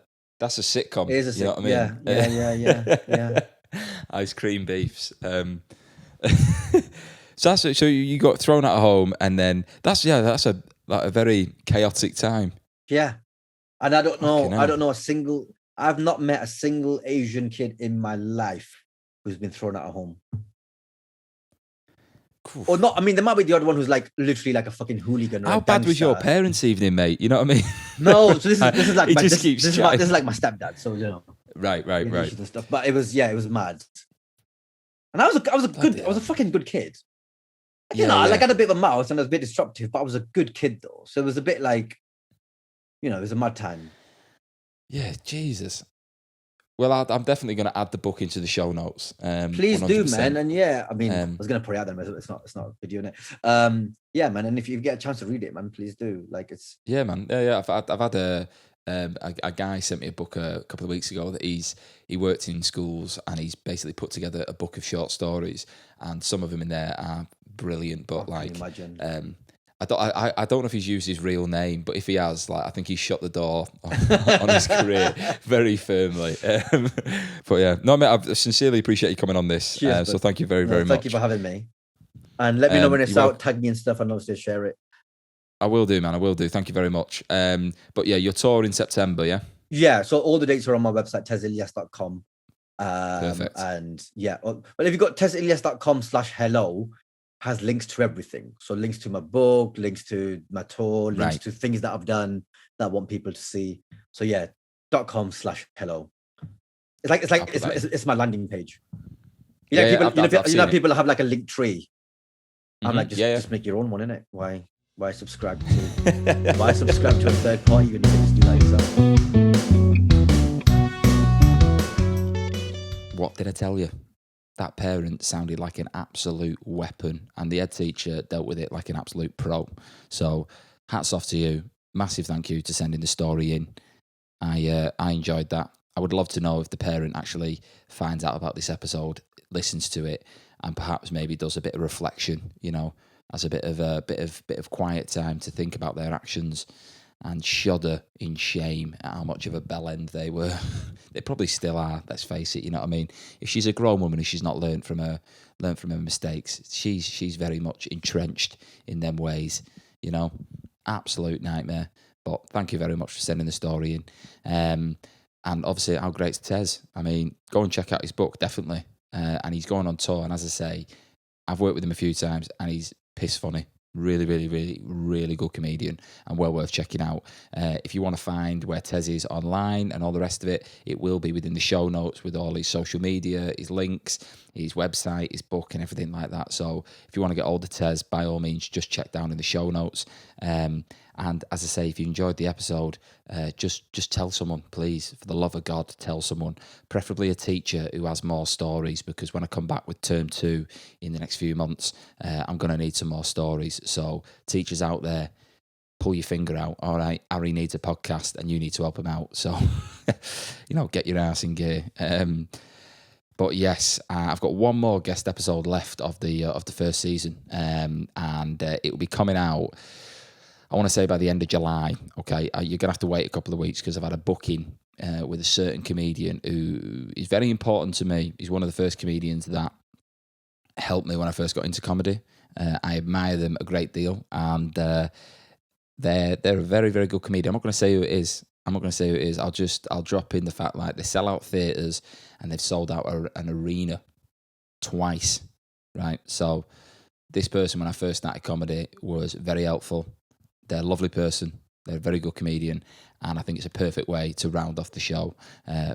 [SPEAKER 1] sitcom.
[SPEAKER 2] It is a sitcom.
[SPEAKER 1] You know what
[SPEAKER 2] I mean? Yeah.
[SPEAKER 1] Ice cream beefs. So you got thrown out of home, and then that's a very chaotic time.
[SPEAKER 2] Yeah, and I don't know. I've not met a single Asian kid in my life who's been thrown out of home. Oof. Or not. I mean, there might be the odd one who's like literally like a fucking hooligan. Or
[SPEAKER 1] how bad was your parents' evening, mate? You know what I mean?
[SPEAKER 2] No, so this is like
[SPEAKER 1] this is
[SPEAKER 2] like my stepdad. So you know,
[SPEAKER 1] right.
[SPEAKER 2] Stuff. But it was mad. And I was a fucking good kid. You know, I had a bit of a mouth and I was a bit disruptive, but I was a good kid though. So it was a bit like, you know, it was a mad time.
[SPEAKER 1] Yeah, Jesus. Well, I'm definitely going to add the book into the show notes.
[SPEAKER 2] Please 100%. Do, man. And I mean, I was going to put it out there. It's not a video, innit? Yeah, man. And if you get a chance to read it, man, please do. Like it's.
[SPEAKER 1] Yeah, man. Yeah. I've had a guy sent me a book a couple of weeks ago that he worked in schools and he's basically put together a book of short stories, and some of them in there are brilliant. But imagine. I don't know if he's used his real name, but if he has, I think he's shut the door on his career very firmly. But yeah, no, mate, I sincerely appreciate you coming on this. Cheers, so thank you very much.
[SPEAKER 2] Thank you for having me. And let me know when it's out, tag me and stuff, and obviously share it.
[SPEAKER 1] I will do, man. I will do. Thank you very much. But yeah, your tour in September, yeah?
[SPEAKER 2] Yeah, so all the dates are on my website, tezilyas.com.
[SPEAKER 1] Perfect.
[SPEAKER 2] And yeah, well, if you've got tezilyas.com/hello, has links to everything. So links to my book, links to my tour, links to things that I've done that I want people to see. So yeah, .com/hello. It's my landing page. People have like a link tree. I'm like, just make your own one, innit? Why subscribe to a third party when you can just do that yourself?
[SPEAKER 1] What did I tell you? That parent sounded like an absolute weapon, and the head teacher dealt with it like an absolute pro. So hats off to you. Massive thank you to sending the story in. I enjoyed that. I would love to know if the parent actually finds out about this episode, listens to it, and perhaps maybe does a bit of reflection, you know, as a bit of quiet time to think about their actions and shudder in shame at how much of a bell end they were. They probably still are, let's face it, you know what I mean? If she's a grown woman and she's not learned from her mistakes, she's very much entrenched in them ways, you know? Absolute nightmare. But thank you very much for sending the story in. And obviously, how great's Tez? I mean, go and check out his book, definitely. And he's going on tour, and as I say, I've worked with him a few times, and he's piss funny. Really, really, really, really good comedian and well worth checking out. If you want to find where Tez is online and all the rest of it, it will be within the show notes with all his social media, his links, his website, his book and everything like that. So if you want to get hold of Tez, by all means, just check down in the show notes. And as I say, if you enjoyed the episode, just tell someone, please, for the love of God, tell someone, preferably a teacher who has more stories, because when I come back with term 2 in the next few months, I'm going to need some more stories. So teachers out there, pull your finger out. All right, Harry needs a podcast and you need to help him out. So, get your ass in gear. But yes, I've got one more guest episode left of the first season, and it will be coming out, I want to say by the end of July. Okay, you're going to have to wait a couple of weeks because I've had a booking with a certain comedian who is very important to me. He's one of the first comedians that helped me when I first got into comedy. I admire them a great deal, and they're a very, very good comedian. I'm not going to say who it is. I'm not going to say who it is. I'll drop in the fact like they sell out theatres and they've sold out an arena twice, right? So this person, when I first started comedy, was very helpful. They're a lovely person. They're a very good comedian, and I think it's a perfect way to round off the show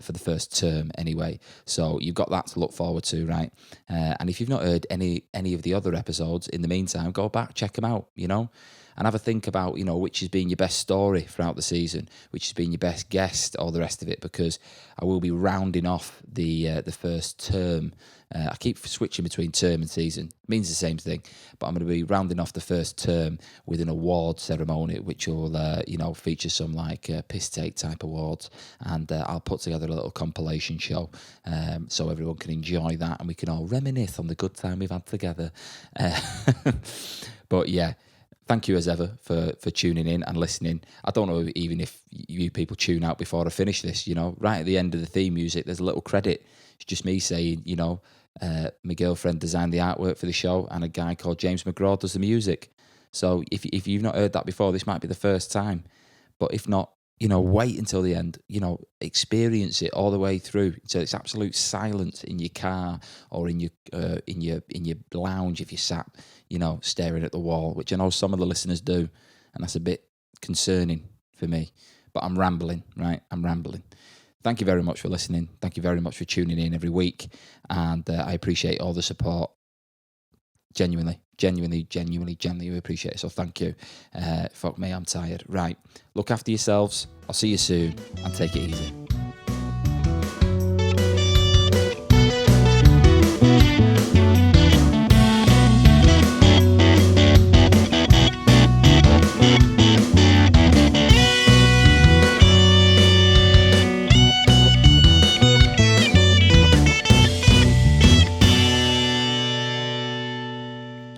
[SPEAKER 1] for the first term anyway. So you've got that to look forward to, right? And if you've not heard any of the other episodes, in the meantime, go back, check them out, you know, and have a think about, you know, which has been your best story throughout the season, which has been your best guest, all the rest of it, because I will be rounding off the first term. I keep switching between term and season. It means the same thing, but I'm going to be rounding off the first term with an award ceremony, which will, you know, feature some like piss take type awards, and I'll put together a little compilation show so everyone can enjoy that, and we can all reminisce on the good time we've had together. But yeah. Thank you as ever for tuning in and listening. I don't know even if you people tune out before I finish this, you know, right at the end of the theme music, there's a little credit. It's just me saying, you know, my girlfriend designed the artwork for the show and a guy called James McGraw does the music. So if you've not heard that before, this might be the first time. But if not, you know, wait until the end, you know, experience it all the way through. So it's absolute silence in your car or in your lounge if you sat, you know, staring at the wall, which I know some of the listeners do, and that's a bit concerning for me. But I'm rambling, right? I'm rambling. Thank you very much for listening. Thank you very much for tuning in every week, and I appreciate all the support. Genuinely appreciate it. So thank you. Fuck me, I'm tired. Right, look after yourselves. I'll see you soon, and take it easy.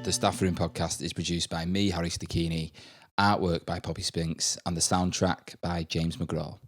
[SPEAKER 1] The Staff Room podcast is produced by me, Harry Stakini, artwork by Poppy Spinks, and the soundtrack by James McGraw.